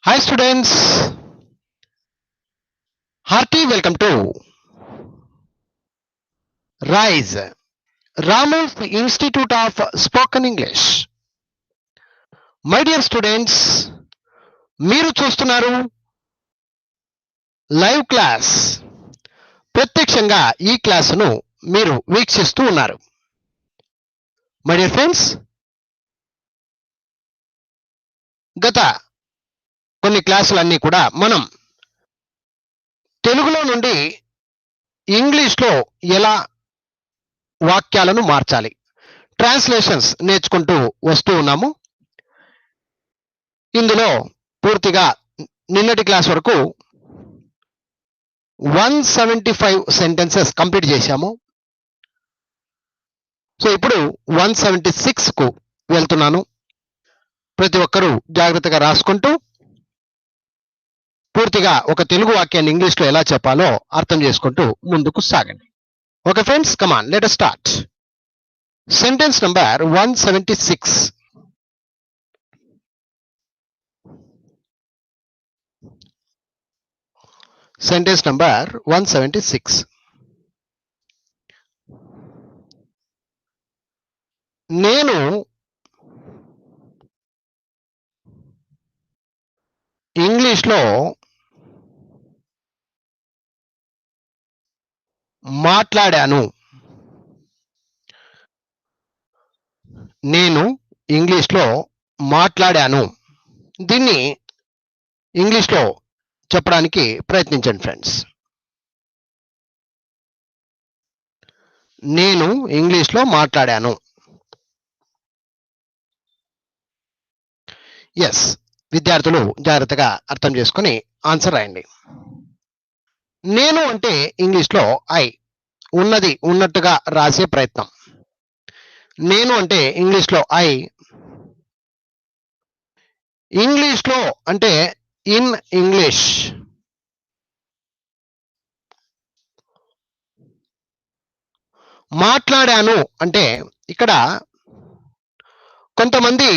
Hi students, hearty welcome to RISE, Ramo's Institute of Spoken English. My dear students, మీరు చూస్తున్నారు live class. ప్రత్యక్షంగా ఈ క్లాసును మీరు వీక్షిస్తూ ఉన్నారు. మై డియర్ ఫ్రెండ్స్, గత కొన్ని క్లాసులన్నీ కూడా మనం తెలుగులో నుండి ఇంగ్లీష్లో ఎలా వాక్యాలను మార్చాలి, ట్రాన్స్లేషన్స్ నేర్చుకుంటూ వస్తూ ఉన్నాము. ఇందులో పూర్తిగా నిన్నటి క్లాస్ వరకు 175 సెంటెన్సెస్ కంప్లీట్ చేశాము. సో ఇప్పుడు 176 కు వెళ్తున్నాను. ప్రతి ఒక్కరూ జాగ్రత్తగా రాసుకుంటూ పూర్తిగా ఒక తెలుగు వాక్యాన్ని ఇంగ్లీష్లో ఎలా చెప్పాలో అర్థం చేసుకుంటూ ముందుకు సాగండి. Okay friends, come on let us start. Sentence number 176. Sentence number 176. నేను ఇంగ్లీష్లో మాట్లాడాను. నేను ఇంగ్లీష్లో మాట్లాడాను. దీన్ని ఇంగ్లీష్లో చెప్పడానికి ప్రయత్నించండి ఫ్రెండ్స్. నేను ఇంగ్లీష్లో మాట్లాడాను. ఎస్, విద్యార్థులు జాగ్రత్తగా అర్థం చేసుకొని ఆన్సర్ రాయండి. నేను అంటే ఇంగ్లీష్లో ఐ, ఉన్నది ఉన్నట్టుగా రాసే ప్రయత్నం. నేను అంటే ఇంగ్లీష్లో ఐ, ఇంగ్లీష్లో అంటే ఇన్ ఇంగ్లీష్. మాట్లాడాను అంటే ఇక్కడ కొంతమంది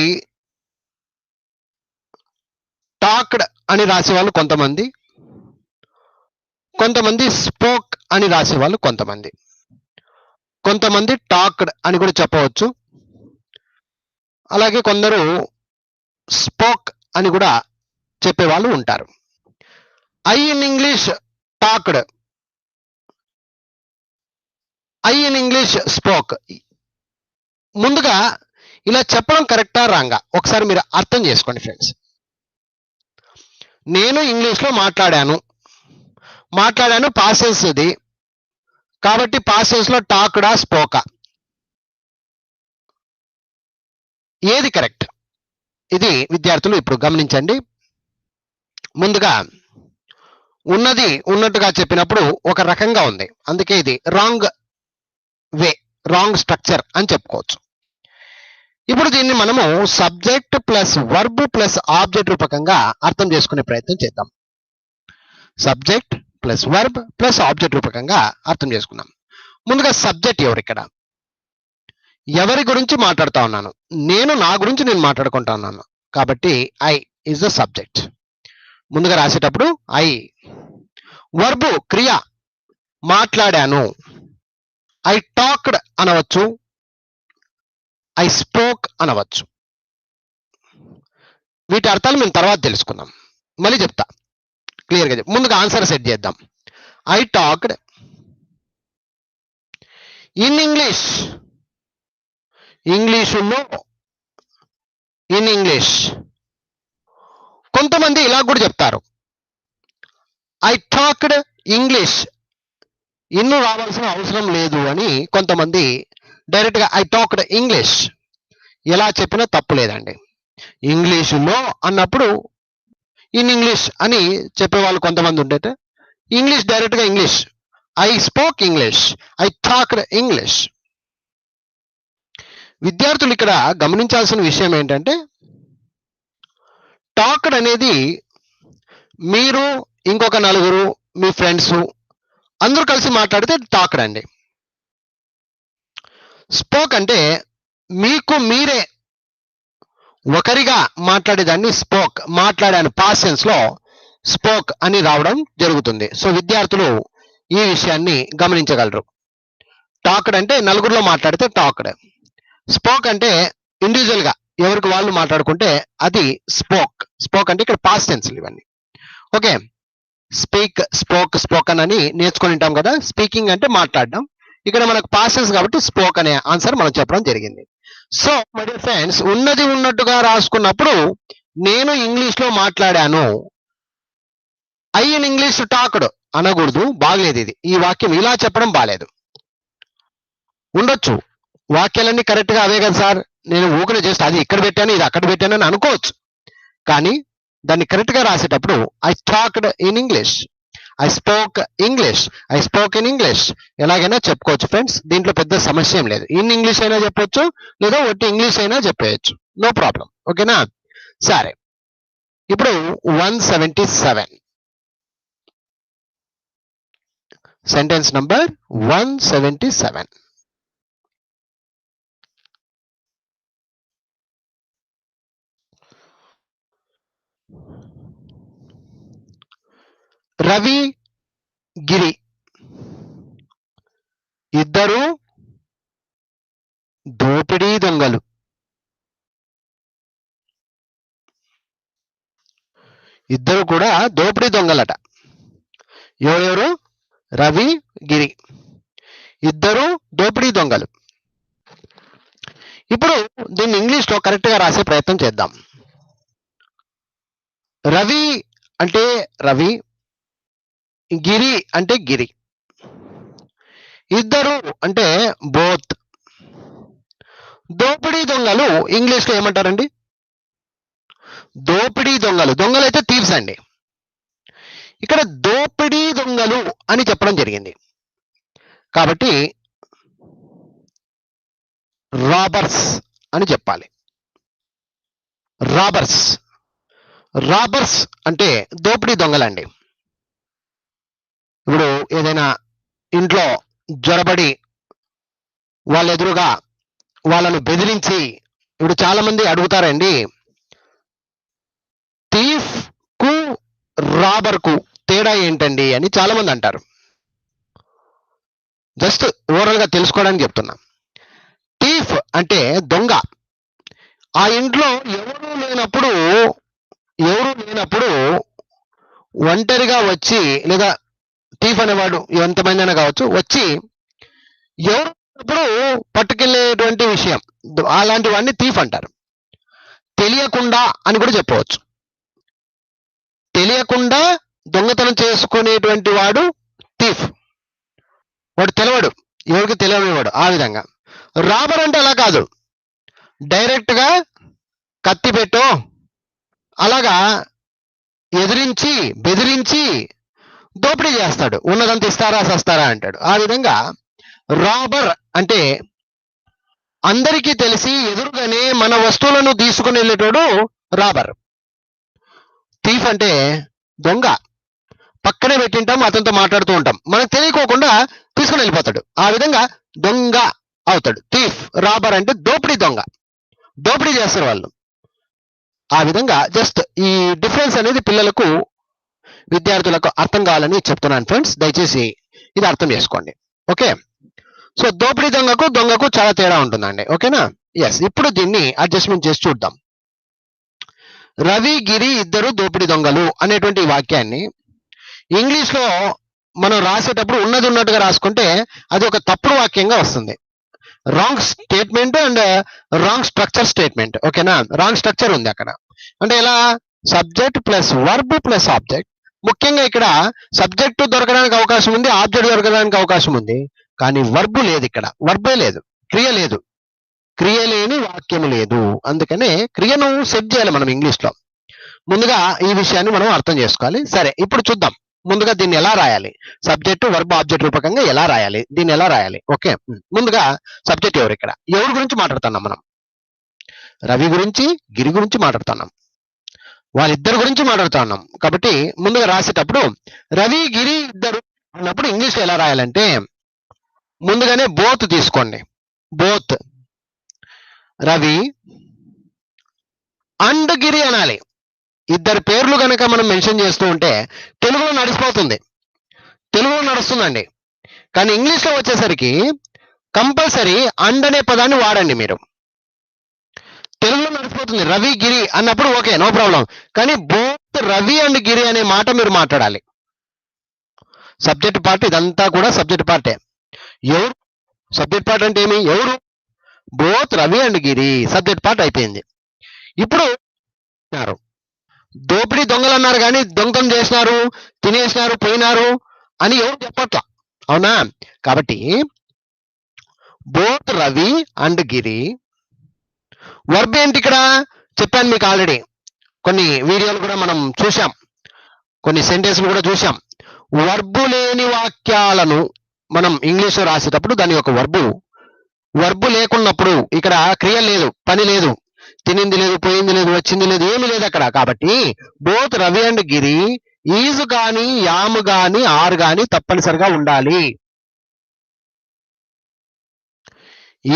టాక్డ్ అని రాసేవాళ్ళు కొంతమంది, కొంతమంది స్పోక్ అని రాసేవాళ్ళు కొంతమంది, కొంతమంది టాక్డ్ అని కూడా చెప్పవచ్చు. అలాగే కొందరు స్పోక్ అని కూడా చెప్పేవాళ్ళు ఉంటారు. I in English talked, I in English spoken. ముందుగా ఇలా చెప్పడం కరెక్టా రాంగా ఒకసారి మీరు అర్థం చేసుకోండి ఫ్రెండ్స్. నేను ఇంగ్లీష్లో మాట్లాడాను, మాట్లాడాను పాసెన్స్ ఇది కాబట్టి పాసెన్స్ లో టాక్డా స్పోకా, ఏది కరెక్ట్? ఇది విద్యార్థులు ఇప్పుడు గమనించండి. ముందుగా ఉన్నది ఉన్నట్టుగా చెప్పినప్పుడు ఒక రకంగా ఉంది, అందుకే ఇది రాంగ్ వే, రాంగ్ స్ట్రక్చర్ అని చెప్పుకోవచ్చు. ఇప్పుడు దీన్ని మనము subject plus verb plus object రూపకంగా అర్థం చేసుకునే ప్రయత్నం చేద్దాం. Subject plus verb plus object రూపకంగా అర్థం చేసుకుందాం. ముందుగా సబ్జెక్ట్ ఎవరు? ఇక్కడ ఎవరి గురించి మాట్లాడుతా ఉన్నాను? నేను నా గురించి నేను మాట్లాడుకుంటా ఉన్నాను కాబట్టి ఐ ఈజ్ ద సబ్జెక్ట్. ముందుగా రాసేటప్పుడు ఐ. వర్బ్ క్రియ, మాట్లాడాను. ఐ టాక్డ్ అనవచ్చు, ఐ స్పోక్ అనవచ్చు. వీటి అర్థాలు మేము తర్వాత తెలుసుకుందాం. మళ్ళీ చెప్తా క్లియర్గా చెప్. ముందుగా ఆన్సర్ సెట్ చేద్దాం. ఐ టాక్డ్ ఇన్ ఇంగ్లీష్, ఇంగ్లీషులో, ఇన్ ఇంగ్లీష్. కొంతమంది ఇలా కూడా చెప్తారు, ఐ టాక్డ్ ఇంగ్లీష్, ఇన్ను రావాల్సిన అవసరం లేదు అని కొంతమంది డైరెక్ట్ గా ఐ టాక్డ్ ఇంగ్లీష్. ఎలా చెప్పినా తప్పు లేదండి. ఇంగ్లీషులో అన్నప్పుడు ఇన్ ఇంగ్లీష్ అని చెప్పేవాళ్ళు కొంతమంది ఉండేట, ఇంగ్లీష్ డైరెక్ట్ గా English, I spoken English, I talked English. విద్యార్థులు ఇక్కడ గమనించాల్సిన విషయం ఏంటంటే టాక్డ్ అనేది మీరు ఇంకొక నలుగురు మీ ఫ్రెండ్స్ అందరూ కలిసి మాట్లాడితే టాక్డ్ అండి. స్పోక్ అంటే మీకు మీరే ఒకరిగా మాట్లాడేదాన్ని స్పోక్, మాట్లాడాను పాస్ట్ టెన్స్ లో స్పోక్ అని రావడం జరుగుతుంది. సో విద్యార్థులు ఈ విషయాన్ని గమనించగలరు. టాక్డ్ అంటే నలుగురిలో మాట్లాడితే టాక్డ్, స్పోక్ అంటే ఇండివిజువల్ గా ఎవరికి వాళ్ళు మాట్లాడుకుంటే అది స్పోక్. స్పోక్ అంటే ఇక్కడ పాస్ట్ టెన్స్ ఇవన్నీ. ఓకే, స్పీక్, స్పోక్, స్పోకన్ అని నేర్చుకొని ఉంటాం కదా. స్పీకింగ్ అంటే మాట్లాడడం, ఇక్కడ మనకు పాస్ట్ టెన్స్ కాబట్టి స్పోక్ అనే ఆన్సర్ మనం చెప్పడం జరిగింది. సో మై డియర్ ఫ్రెండ్స్, ఉన్నది ఉన్నట్టుగా రాసుకున్నప్పుడు నేను ఇంగ్లీష్ లో మాట్లాడాను, ఐ ఇన్ ఇంగ్లీష్ టాక్డ్ అనకూడదు, బాగలేదు ఇది. ఈ వాక్యం ఇలా చెప్పడం బాలేదు. ఉండొచ్చు వాక్యాలన్నీ కరెక్ట్ గా అవే కదా సార్, నేను ఊకనే జస్ట్ అది ఇక్కడ పెట్టాను ఇది అక్కడ పెట్టాను అని అనుకోవచ్చు, కానీ దాన్ని కరెక్ట్ గా రాసేటప్పుడు I talked in English, I spoken English, I spoke in English ఎలాగైనా చెప్పుకోవచ్చు ఫ్రెండ్స్. దీంట్లో పెద్ద సమస్య ఏం లేదు. ఇన్ ఇంగ్లీష్ అయినా చెప్పొచ్చు, లేదా ఒట్టి ఇంగ్లీష్ అయినా చెప్పేయచ్చు, నో ప్రాబ్లం. ఓకేనా? సరే, ఇప్పుడు 177 సెంటెన్స్ నంబర్ 177. రవి, గిరి ఇద్దరు దోపిడీ దొంగలు. ఇద్దరు కూడా దోపిడీ దొంగలట. ఎవరెవరు? రవి, గిరి ఇద్దరు దోపిడీ దొంగలు. ఇప్పుడు దీన్ని ఇంగ్లీష్ లో కరెక్ట్ గా రాసే ప్రయత్నం చేద్దాం. రవి అంటే రవి, గిరి అంటే గిరి, ఇద్దరు అంటే బోత్. దోపిడీ దొంగలు ఇంగ్లీష్ లో ఏమంటారండి? దోపిడీ దొంగలు, దొంగలు అయితే థీవ్స్ అండి. ఇక్కడ దోపిడీ దొంగలు అని చెప్పడం జరిగింది కాబట్టి రాబర్స్ అని చెప్పాలి. రాబర్స్, రాబర్స్ అంటే దోపిడీ దొంగలండి. ఇప్పుడు ఏదైనా ఇంట్లో జ్వరబడి వాళ్ళ ఎదురుగా వాళ్ళను బెదిరించి, ఇప్పుడు చాలా మంది అడుగుతారండి, థీఫ్ కు రాబర్ కు తేడా ఏంటండి అని చాలా మంది అంటారు. జస్ట్ ఓవరాల్ గా తెలుసుకోవడానికి చెప్తున్నా. థీఫ్ అంటే దొంగ. ఆ ఇంట్లో ఎవరు లేనప్పుడు ఒంటరిగా వచ్చి, లేదా థీఫ్ అనేవాడు ఎంతమంది అయినా కావచ్చు, వచ్చి ఎవరు పట్టుకెళ్లేటువంటి విషయం, అలాంటి వాడిని థీఫ్ అంటారు. తెలియకుండా అని కూడా చెప్పవచ్చు. తెలియకుండా దొంగతనం చేసుకునేటువంటి వాడు థీఫ్. వాడు తెలవడు, ఎవరికి తెలియనివాడు. ఆ విధంగా రాబర్ అంటే అలా కాదు, డైరెక్ట్ గా కత్తి పెట్టో అలాగా ఎదిరించి బెదిరించి దోపిడీ చేస్తాడు. ఉన్నదంతా ఇస్తారా సస్తారా అంటాడు. ఆ విధంగా రాబర్ అంటే అందరికీ తెలిసి ఎదురుగానే మన వస్తువులను తీసుకుని వెళ్ళేటోడు రాబర్. థీఫ్ అంటే దొంగ, పక్కనే పెట్టింటాం, అతనితో మాట్లాడుతూ ఉంటాం, మనకు తెలియకోకుండా తీసుకుని వెళ్ళిపోతాడు. ఆ విధంగా దొంగ అవుతాడు థీఫ్. రాబర్ అంటే దోపిడీ దొంగ, దోపిడీ చేస్తారు వాళ్ళు. ఆ విధంగా జస్ట్ ఈ డిఫరెన్స్ అనేది పిల్లలకు, విద్యార్థులకు అర్థం కావాలని చెప్తున్నాను ఫ్రెండ్స్. దయచేసి ఇది అర్థం చేసుకోండి. ఓకే, సో దోపిడీ దొంగకు చాలా తేడా ఉంటుందండి. ఓకేనా? ఎస్, ఇప్పుడు దీన్ని అడ్జస్ట్మెంట్ చేసి చూద్దాం. రవి, గిరి ఇద్దరు దోపిడీ దొంగలు అనేటువంటి వాక్యాన్ని ఇంగ్లీష్ లో మనం రాసేటప్పుడు ఉన్నది ఉన్నట్టుగా రాసుకుంటే అది ఒక తప్పుడు వాక్యంగా వస్తుంది. Wrong statement and wrong structure statement. ఓకేనా? రాంగ్ స్ట్రక్చర్ ఉంది అక్కడ. అంటే ఎలా? Subject plus verb plus object. ముఖ్యంగా ఇక్కడ సబ్జెక్టు దొరకడానికి అవకాశం ఉంది, ఆబ్జెక్ట్ దొరకడానికి అవకాశం ఉంది, కానీ వర్బ్ లేదు. ఇక్కడ వర్బే లేదు, క్రియ లేదు, క్రియ లేని వాక్యము లేదు. అందుకనే క్రియను సెట్ చేయాలి మనం ఇంగ్లీష్ లో. ముందుగా ఈ విషయాన్ని మనం అర్థం చేసుకోవాలి. సరే, ఇప్పుడు చూద్దాం ముందుగా దీన్ని ఎలా రాయాలి. సబ్జెక్టు వర్బ్ ఆబ్జెక్ట్ రూపకంగా ఎలా రాయాలి, దీన్ని ఎలా రాయాలి. ఓకే, ముందుగా సబ్జెక్ట్ ఎవరు? ఇక్కడ ఎవరి గురించి మాట్లాడుతున్నాం మనం? రవి గురించి, గిరి గురించి మాట్లాడుతున్నాం, వాళ్ళిద్దరి గురించి మాట్లాడుతున్నాం. కాబట్టి ముందుగా రాసేటప్పుడు రవి, గిరి ఇద్దరు అన్నప్పుడు ఇంగ్లీష్ లో ఎలా రాయాలంటే ముందుగానే బోత్ తీసుకోండి. బోత్, రవి అండ్ గిరి అనాలి. ఇద్దరు పేర్లు కనుక మనం మెన్షన్ చేస్తూ ఉంటే తెలుగులో నడిచిపోతుంది, తెలుగులో నడుస్తుందండి. కానీ ఇంగ్లీష్లో వచ్చేసరికి కంపల్సరీ అండ్ అనే పదాన్ని వాడండి మీరు. తెలుగులో నడిచిపోతుంది రవి గిరి అన్నప్పుడు ఓకే, నో ప్రాబ్లం. కానీ బోత్ రవి అండ్ గిరి అనే మాట మీరు మాట్లాడాలి. సబ్జెక్ట్ పార్ట్ ఇదంతా కూడా సబ్జెక్ట్ పార్టే. ఎవరు సబ్జెక్ట్ పార్ట్ అంటే ఏమి? ఎవరు? Both Ravi and Giri subject part అయిపోయింది. ఇప్పుడు దోపిడీ దొంగలు అన్నారు కానీ దొంగతనం చేసినారు, తినేసినారు, పోయినారు అని ఎవరు చెప్పట్లా, అవునా? కాబట్టి both Ravi and Giri. Verb ఏంటి ఇక్కడ? చెప్పాను మీకు ఆల్రెడీ, కొన్ని వీడియోలు కూడా మనం చూసాం, కొన్ని సెంటెన్స్లు కూడా చూసాం. వర్బు లేని వాక్యాలను మనం ఇంగ్లీష్లో రాసేటప్పుడు దాని యొక్క వర్బు లేకున్నప్పుడు ఇక్కడ క్రియ లేదు, పని లేదు, తినింది లేదు, పోయింది లేదు, వచ్చింది లేదు, ఏమి లేదు అక్కడ. కాబట్టి both Ravi and Giri is గాని యామ్ గాని ఆర్ గాని తప్పనిసరిగా ఉండాలి.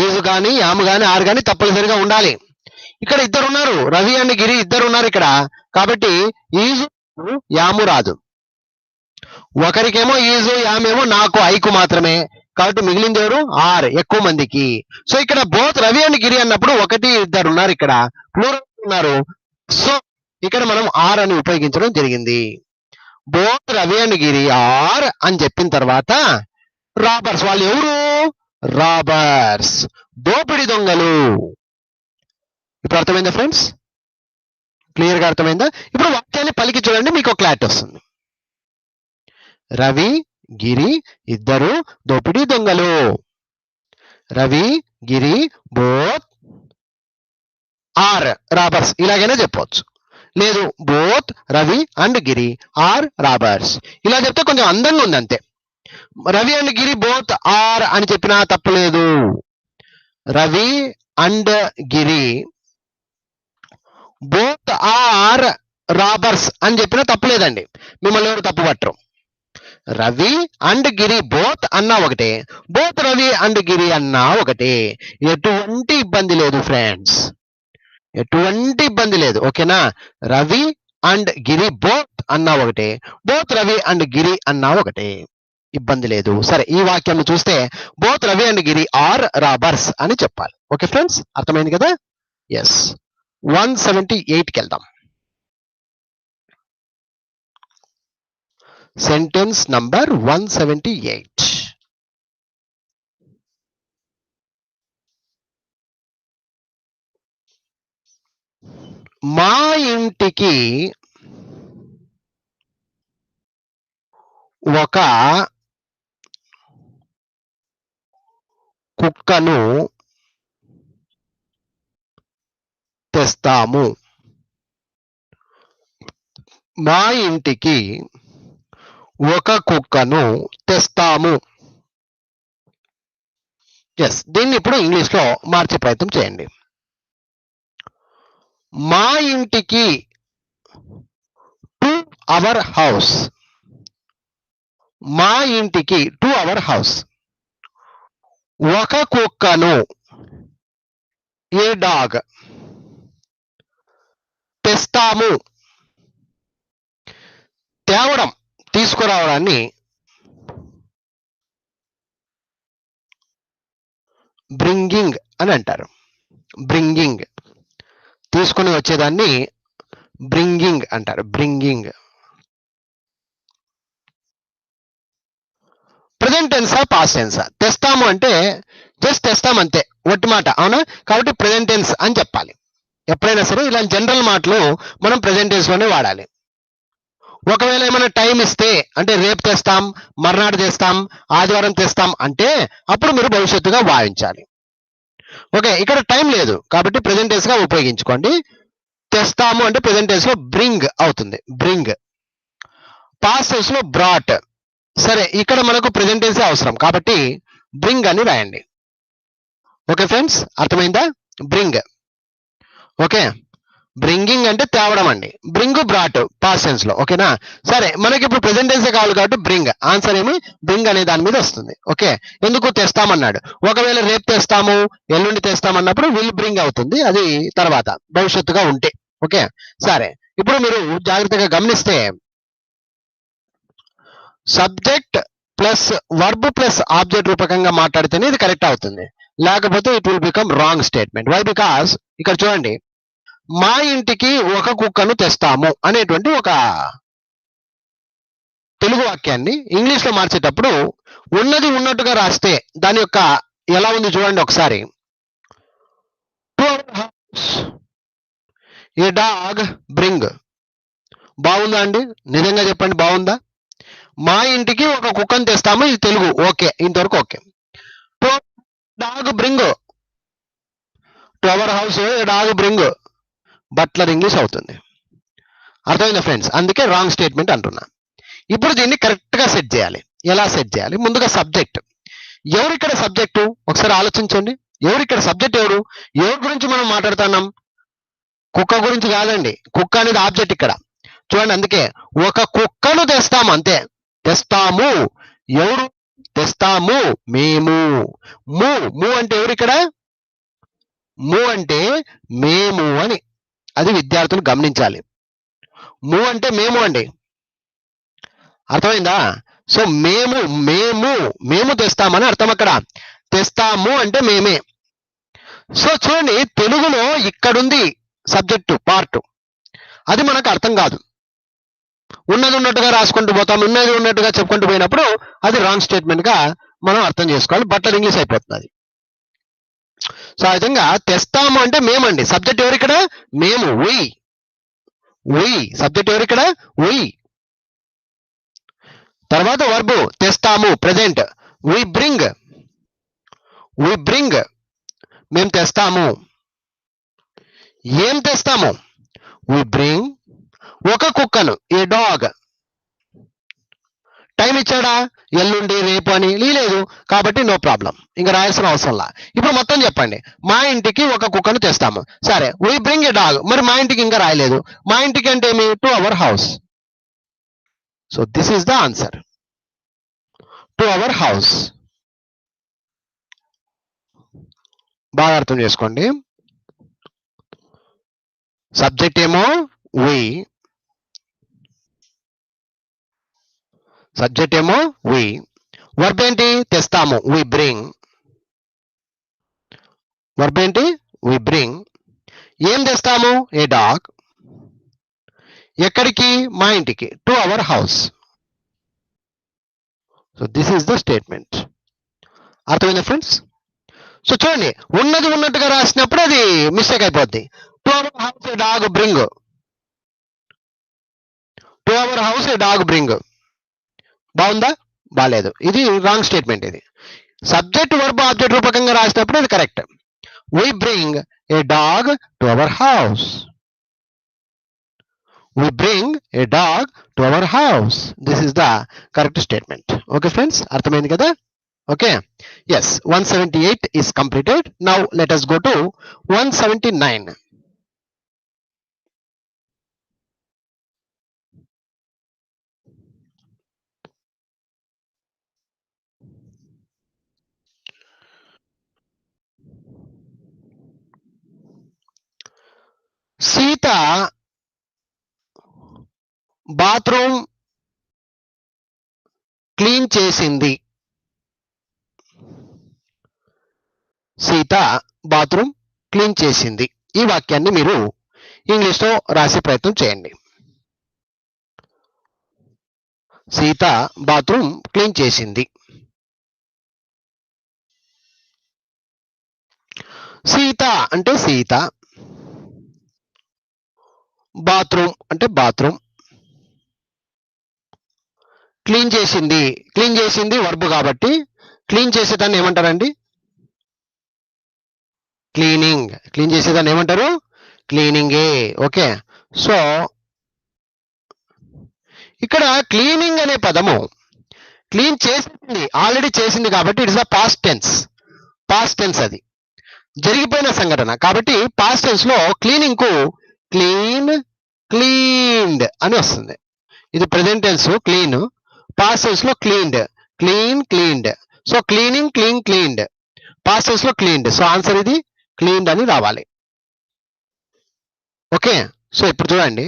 ఈజ్ గాని యామ్ గాని ఆర్ గాని తప్పనిసరిగా ఉండాలి. ఇక్కడ ఇద్దరు ఉన్నారు, రవి అండ్ గిరి ఇద్దరు ఉన్నారు ఇక్కడ. కాబట్టి ఈజ్ యాము రాదు. ఒకరికేమో ఈజు యామేమో నాకు ఐకు మాత్రమే, కాబట్టి మిగిలింది ఎవరు? ఆర్, ఎక్కువ మందికి. సో ఇక్కడ బోత్ రవి అండ్ గిరి అన్నప్పుడు ఒకటి ఇద్దరు ఉన్నారు, ఇక్కడ ప్లూరల్ ఉన్నారు. సో ఇక్కడ మనం ఆర్ అని ఉపయోగించడం జరిగింది. Both Ravi and Giri are అని చెప్పిన తర్వాత రాబర్స్, వాళ్ళు ఎవరు? రాబర్స్, దోపిడి దొంగలు. ఇప్పుడు అర్థమైందా ఫ్రెండ్స్? క్లియర్ గా అర్థమైందా? ఇప్పుడు వాక్యాన్ని పలికి చూడండి, మీకు క్లారిటీ వస్తుంది. రవి గిరి ఇద్దరు దోపిడీ దొంగలు. Ravi Giri both are robbers, ఇలాగైనా చెప్పవచ్చు. లేదు both Ravi and Giri are robbers, ఇలా చెప్తే కొంచెం అందంగా ఉంది అంతే. Ravi and Giri both are అని చెప్పినా తప్పలేదు. Ravi and Giri both are robbers అని చెప్పినా తప్పలేదండి, మిమ్మల్ని ఎవరు తప్పు పట్టరు. రవి అండ్ గిరి బోత్ అన్నా ఒకటే, బోత్ రవి అండ్ గిరి అన్నా ఒకటే, ఎటువంటి ఇబ్బంది లేదు ఫ్రెండ్స్, ఎటువంటి ఇబ్బంది లేదు. ఓకేనా? రవి అండ్ గిరి బోత్ అన్నా ఒకటే, బోత్ రవి అండ్ గిరి అన్నా ఒకటే, ఇబ్బంది లేదు. సరే, ఈ వాక్యాన్ని చూస్తే both Ravi and Giri are robbers అని చెప్పాలి. ఓకే ఫ్రెండ్స్, అర్థమైంది కదా? ఎస్. 178కి వెళ్దాం. Sentence number 178. మా ఇంటికి ఒక కుక్కను తెస్తాము. మా ఇంటికి ఒక కుక్కను తెస్తాము. ఎస్, దీన్ని ఇప్పుడు ఇంగ్లీష్ లో మార్చే ప్రయత్నం చేయండి. మా ఇంటికి టు అవర్ హౌస్. మా ఇంటికి టు అవర్ హౌస్ ఒక కుక్కను, ఏ డాగ్, తెస్తాము. తేవడం, తీసుకురావడాన్ని బ్రింగింగ్ అని అంటారు. బ్రింగింగ్, తీసుకొని వచ్చేదాన్ని బ్రింగింగ్ అంటారు. బ్రింగింగ్. ప్రెజెంట్ టెన్సా పాస్ట్ టెన్సా? తెస్తాము అంటే జస్ట్ తెస్తాం అంతే, ఒట్టి మాట, అవునా? కాబట్టి ప్రెజెంట్ టెన్స్ అని చెప్పాలి. ఎప్పుడైనా సరే ఇలాంటి జనరల్ మాటలు మనం ప్రెజెంట్ టెన్స్ లోనే వాడాలి. ఒకవేళ ఏమైనా టైం ఇస్తే అంటే రేపు తెస్తాం, మర్నాడు తెస్తాం, ఆదివారం తెస్తాం అంటే అప్పుడు మీరు భవిష్యత్తుగా భావించాలి. ఓకే, ఇక్కడ టైం లేదు కాబట్టి ప్రెజెంట్ టెన్స్ గా ఉపయోగించుకోండి. తెస్తాము అంటే ప్రెజెంట్ టెన్స్ లో బ్రింగ్ అవుతుంది, బ్రింగ్. పాస్ట్ టెన్స్ లో బ్రాట్. సరే, ఇక్కడ మనకు ప్రెజెంట్ టెన్స్ అవసరం కాబట్టి బ్రింగ్ అని రాయండి. ఓకే ఫ్రెండ్స్, అర్థమైందా? బ్రింగ్. ఓకే, బ్రింగింగ్ అంటే తేవడం అండి. బ్రింగ్ బ్రాట్ పాస్ట్ టెన్స్ లో. ఓకేనా? సరే, మనకి ఇప్పుడు ప్రెజెంట్ టెన్స్ కావాలి కాబట్టి బ్రింగ్. ఆన్సర్ ఏమి? బ్రింగ్ అనే దాని మీద వస్తుంది. ఓకే, ఎందుకు తెస్తామన్నాడు. ఒకవేళ రేపు తెస్తాము, ఎల్లుండి తెస్తామన్నప్పుడు విల్ బ్రింగ్ అవుతుంది, అది తర్వాత భవిష్యత్తుగా ఉంటే. ఓకే, సరే. ఇప్పుడు మీరు జాగ్రత్తగా గమనిస్తే subject plus verb plus object రూపకంగా మాట్లాడితేనే ఇది కరెక్ట్ అవుతుంది, లేకపోతే it will become wrong statement. Why? Because ఇక్కడ చూడండి, మా ఇంటికి ఒక కుక్కను తెస్తాము అనేటువంటి ఒక తెలుగు వాక్యాన్ని ఇంగ్లీష్ లో మార్చేటప్పుడు ఉన్నది ఉన్నట్టుగా రాస్తే దాని యొక్క ఎలా ఉంది చూడండి ఒకసారి. ఏ డాగ్ బ్రింగ్. బాగుందా అండి? నిజంగా చెప్పండి, బాగుందా? మా ఇంటికి ఒక కుక్కను తెస్తాము, ఇది తెలుగు, ఓకే, ఇంతవరకు okay. Dog bring, to our house a dog bring, butler English అవుతుంది. అర్థమైందా ఫ్రెండ్స్? అందుకే రాంగ్ స్టేట్మెంట్ అంటున్నా. ఇప్పుడు దీన్ని కరెక్ట్ గా సెట్ చేయాలి. ఎలా సెట్ చేయాలి? ముందుగా సబ్జెక్ట్. ఎవరు ఇక్కడ సబ్జెక్టు? ఒకసారి ఆలోచించండి. ఎవరు ఇక్కడ సబ్జెక్ట్? ఎవరు గురించి మనం మాట్లాడుతున్నాం? కుక్క గురించి కాదండి. కుక్క అనేది ఆబ్జెక్ట్ ఇక్కడ చూడండి. అందుకే ఒక కుక్కను తెస్తాము, అంతే. తెస్తాము, ఎవరు తెస్తాము? మేము. ము అంటే ఎవరు ఇక్కడ? ము అంటే మేము అని. అది విద్యార్థులు గమనించాలి. ము అంటే మేము అండి. అర్థమైందా? సో మేము మేము మేము తెస్తామని అర్థం. అక్కడ తెస్తాము అంటే మేమే. సో చూడండి, తెలుగులో ఇక్కడుంది సబ్జెక్టు పార్ట్, అది మనకు అర్థం కాదు. ఉన్నది ఉన్నట్టుగా రాసుకుంటూ పోతాం, ఉన్నది ఉన్నట్టుగా చెప్పుకుంటూ పోయినప్పుడు అది రాంగ్ స్టేట్మెంట్ గా మనం అర్థం చేసుకోవాలి. బట్లర్ ఇంగ్లీష్ అయిపోతుంది. సో ఆ విధంగా తెస్తాము అంటే మేమండి. సబ్జెక్ట్ ఎవరు ఇక్కడ? మేము, వి. సబ్జెక్ట్ ఎవరు ఇక్కడ? వి. తర్వాత వర్బ్ తెస్తాము, ప్రెజెంట్. వి బ్రింగ్, మేము తెస్తాము. ఏం తెస్తాము? వి బ్రింగ్ ఒక కుక్కను, ఏ డాగ్. టైం ఇచ్చాడా? ఎల్లుండి, రేపు అని లేదు, కాబట్టి నో ప్రాబ్లం, ఇంకా రాయాల్సిన అవసరంలా. ఇప్పుడు మొత్తం చెప్పండి. మా ఇంటికి ఒక కుక్కను తెస్తాము, సరే. వి బ్రింగ్ ఏ డాగ్, మరి మా ఇంటికి ఇంకా రాయలేదు. మా ఇంటికి అంటే ఏమి? To our house. So this is the answer, to our house. బాగా అర్థం చేసుకోండి. సబ్జెక్ట్ ఏమో వి, వర్బ్ ఏంటి? తెస్తాము, వి బ్రింగ్. వర్బ్ ఏంటి? We bring. ఏం తెస్తాము? A dog. ఎక్కడికి? మా ఇంటికి, to our house. So this is the statement. అర్థమైందా ఫ్రెండ్స్? సో చూడండి, ఉన్నది ఉన్నట్టుగా రాసినప్పుడు అది మిస్టేక్ అయిపోద్ది. To our house a dog bring, to our house a dog bring. బాగుందా? బాలేదు, ఇది రాంగ్ స్టేట్మెంట్. ఇది సబ్జెక్ట్ వర్బ్ ఆబ్జెక్ట్ రూపకంగా రాసినప్పుడు అది correct. We bring a dog to our house. We bring a dog to our house. This is the correct statement. Okay friends, అర్థమైంది కదా? Okay, yes. 178 is completed. Now let us go to 179. Sita bathroom clean చేసింది. Sita bathroom clean చేసింది. ఈ వాక్యాన్ని మీరు English లో రాసే ప్రయత్నం చేయండి. సీత బాత్రూమ్ క్లీన్ చేసింది. సీత అంటే సీత, బాత్రూమ్ అంటే బాత్రూమ్, క్లీన్ చేసింది. క్లీన్ చేసింది వర్బ్ కాబట్టి క్లీన్ చేసేదాన్ని ఏమంటారండి? క్లీనింగ్. క్లీన్ చేసేదాన్ని ఏమంటారు? క్లీనింగే. ఓకే, సో ఇక్కడ క్లీనింగ్ అనే పదము క్లీన్ చేసింది, ఆల్రెడీ చేసింది కాబట్టి it's the past tense. Past tense అది జరిగిపోయిన సంఘటన కాబట్టి పాస్ట్ టెన్స్ లో క్లీనింగ్ కు క్లీన్, క్లీన్డ్ అని వస్తుంది. ఇది present tense clean, past tense లో cleaned, clean, cleaned. So cleaning, clean, cleaned, past tense లో క్లీన్డ్. సో ఆన్సర్ ఇది క్లీన్డ్ అని రావాలి. ఓకే, సో ఇప్పుడు చూడండి,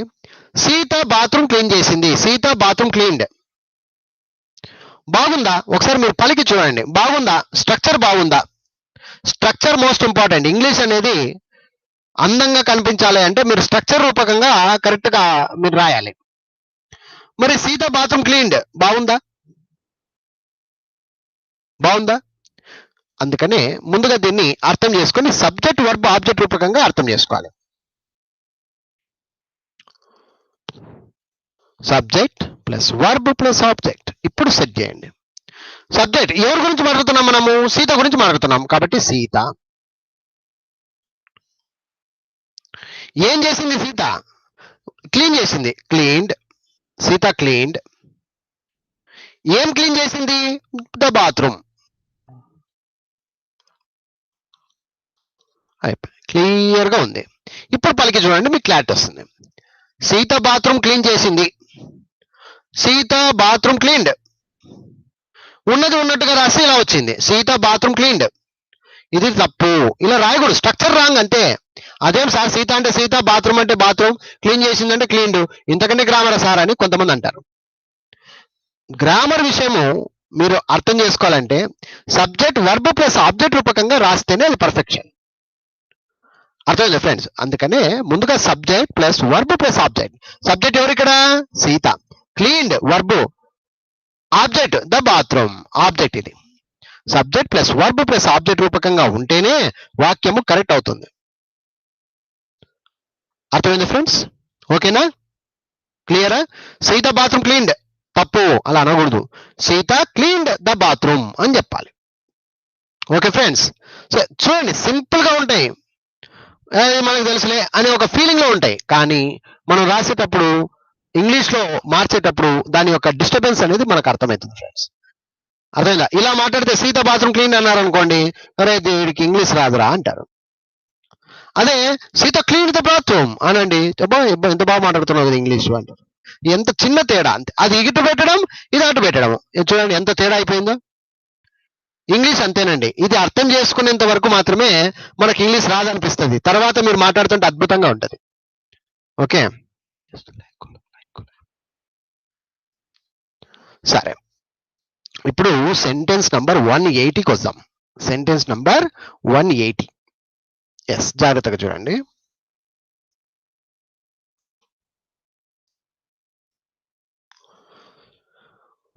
సీత బాత్రూమ్ క్లీన్ చేసింది. Sita bathroom cleaned. బాగుందా? ఒకసారి మీరు పలికి చూడండి. బాగుందా? స్ట్రక్చర్ బాగుందా? Structure most important. ఇంగ్లీష్ అనేది అందంగా కనిపించాలి అంటే మీరు స్ట్రక్చర్ రూపకంగా కరెక్ట్ గా మీరు రాయాలి. మరి సీత బాత్రూమ్ క్లీన్డ్ బాగుందా? బాగుందా? అందుకనే ముందుగా దీన్ని అర్థం చేసుకొని సబ్జెక్ట్ వర్బ్ ఆబ్జెక్ట్ రూపకంగా అర్థం చేసుకోవాలి. Subject plus verb plus object. ఇప్పుడు సెట్ చేయండి. సబ్జెక్ట్ ఎవరి గురించి మాట్లాడుతున్నాం? మనము సీత గురించి మాట్లాడుతున్నాం కాబట్టి సీత ఏం చేసింది? సీత క్లీన్ చేసింది. క్లీన్డ్. సీత క్లీన్డ్. ఏం క్లీన్ చేసింది? The bathroom. క్లియర్ గా ఉంది. ఇప్పుడు పలికి చూడండి, మీకు క్లారిటీ వస్తుంది. సీత బాత్రూమ్ క్లీన్ చేసింది. Sita bathroom cleaned. ఉన్నది ఉన్నట్టుగా రాసి ఇలా వచ్చింది, సీత బాత్రూమ్ క్లీన్డ్. ఇది తప్పు. ఇలా రాయకూడదు. స్ట్రక్చర్ రాంగ్ అంతే. అదేం సార్, సీత అంటే సీత, బాత్రూమ్ అంటే బాత్రూమ్, క్లీన్ చేసిందంటే క్లీన్డ్, ఇంతకంటే గ్రామర్ సార్ అని కొంతమంది అంటారు. గ్రామర్ విషయము మీరు అర్థం చేసుకోవాలంటే సబ్జెక్ట్ వర్బ్ ప్లస్ ఆబ్జెక్ట్ రూపకంగా రాస్తేనే అది పర్ఫెక్షన్. అర్థమైంది ఫ్రెండ్స్? అందుకనే ముందుగా subject plus verb plus object. Subject ఎవరు ఇక్కడ? Sita. Cleaned verb, object the bathroom. Object ఇది. Subject plus verb plus object రూపకంగా ఉంటేనే వాక్యము కరెక్ట్ అవుతుంది. అర్థమైంది ఫ్రెండ్స్? ఓకేనా? క్లియరా? సీత బాత్రూమ్ క్లీన్డ్ తప్పు, అలా అనకూడదు. సీత క్లీన్డ్ ద బాత్రూమ్ అని చెప్పాలి. Okay friends? సో చూడండి, సింపుల్ గా ఉంటాయి. మనకు తెలుసులే అనే ఒక ఫీలింగ్ లో ఉంటాయి, కానీ మనం రాసేటప్పుడు ఇంగ్లీష్ లో మార్చేటప్పుడు దాని యొక్క డిస్టర్బెన్స్ అనేది మనకు అర్థమవుతుంది ఫ్రెండ్స్. అర్థమైందా? ఇలా మాట్లాడితే సీత బాత్రూమ్ క్లీన్ అన్నారు అనుకోండి, అరే వీడికి ఇంగ్లీష్ రాదురా అంటారు. అదే సీత క్లీన్ ద బాత్రూమ్ అనండి, ఎంత బాగా మాట్లాడుతున్నావు కదా ఇంగ్లీష్ అంటారు. ఎంత చిన్న తేడా అంతే. అది ఇటు పెట్టడం, ఇది అటు పెట్టడం. చూడండి ఎంత తేడా అయిపోయిందో. ఇంగ్లీష్ అంతేనండి. ఇది అర్థం చేసుకునేంత వరకు మాత్రమే మనకి ఇంగ్లీష్ రాదనిపిస్తుంది, తర్వాత మీరు మాట్లాడుతుంటే అద్భుతంగా ఉంటది. ఓకే సరే, ఇప్పుడు సెంటెన్స్ నంబర్ 180కి వద్దాం. Sentence number 180. ఎస్, జాగ్రత్తగా చూడండి.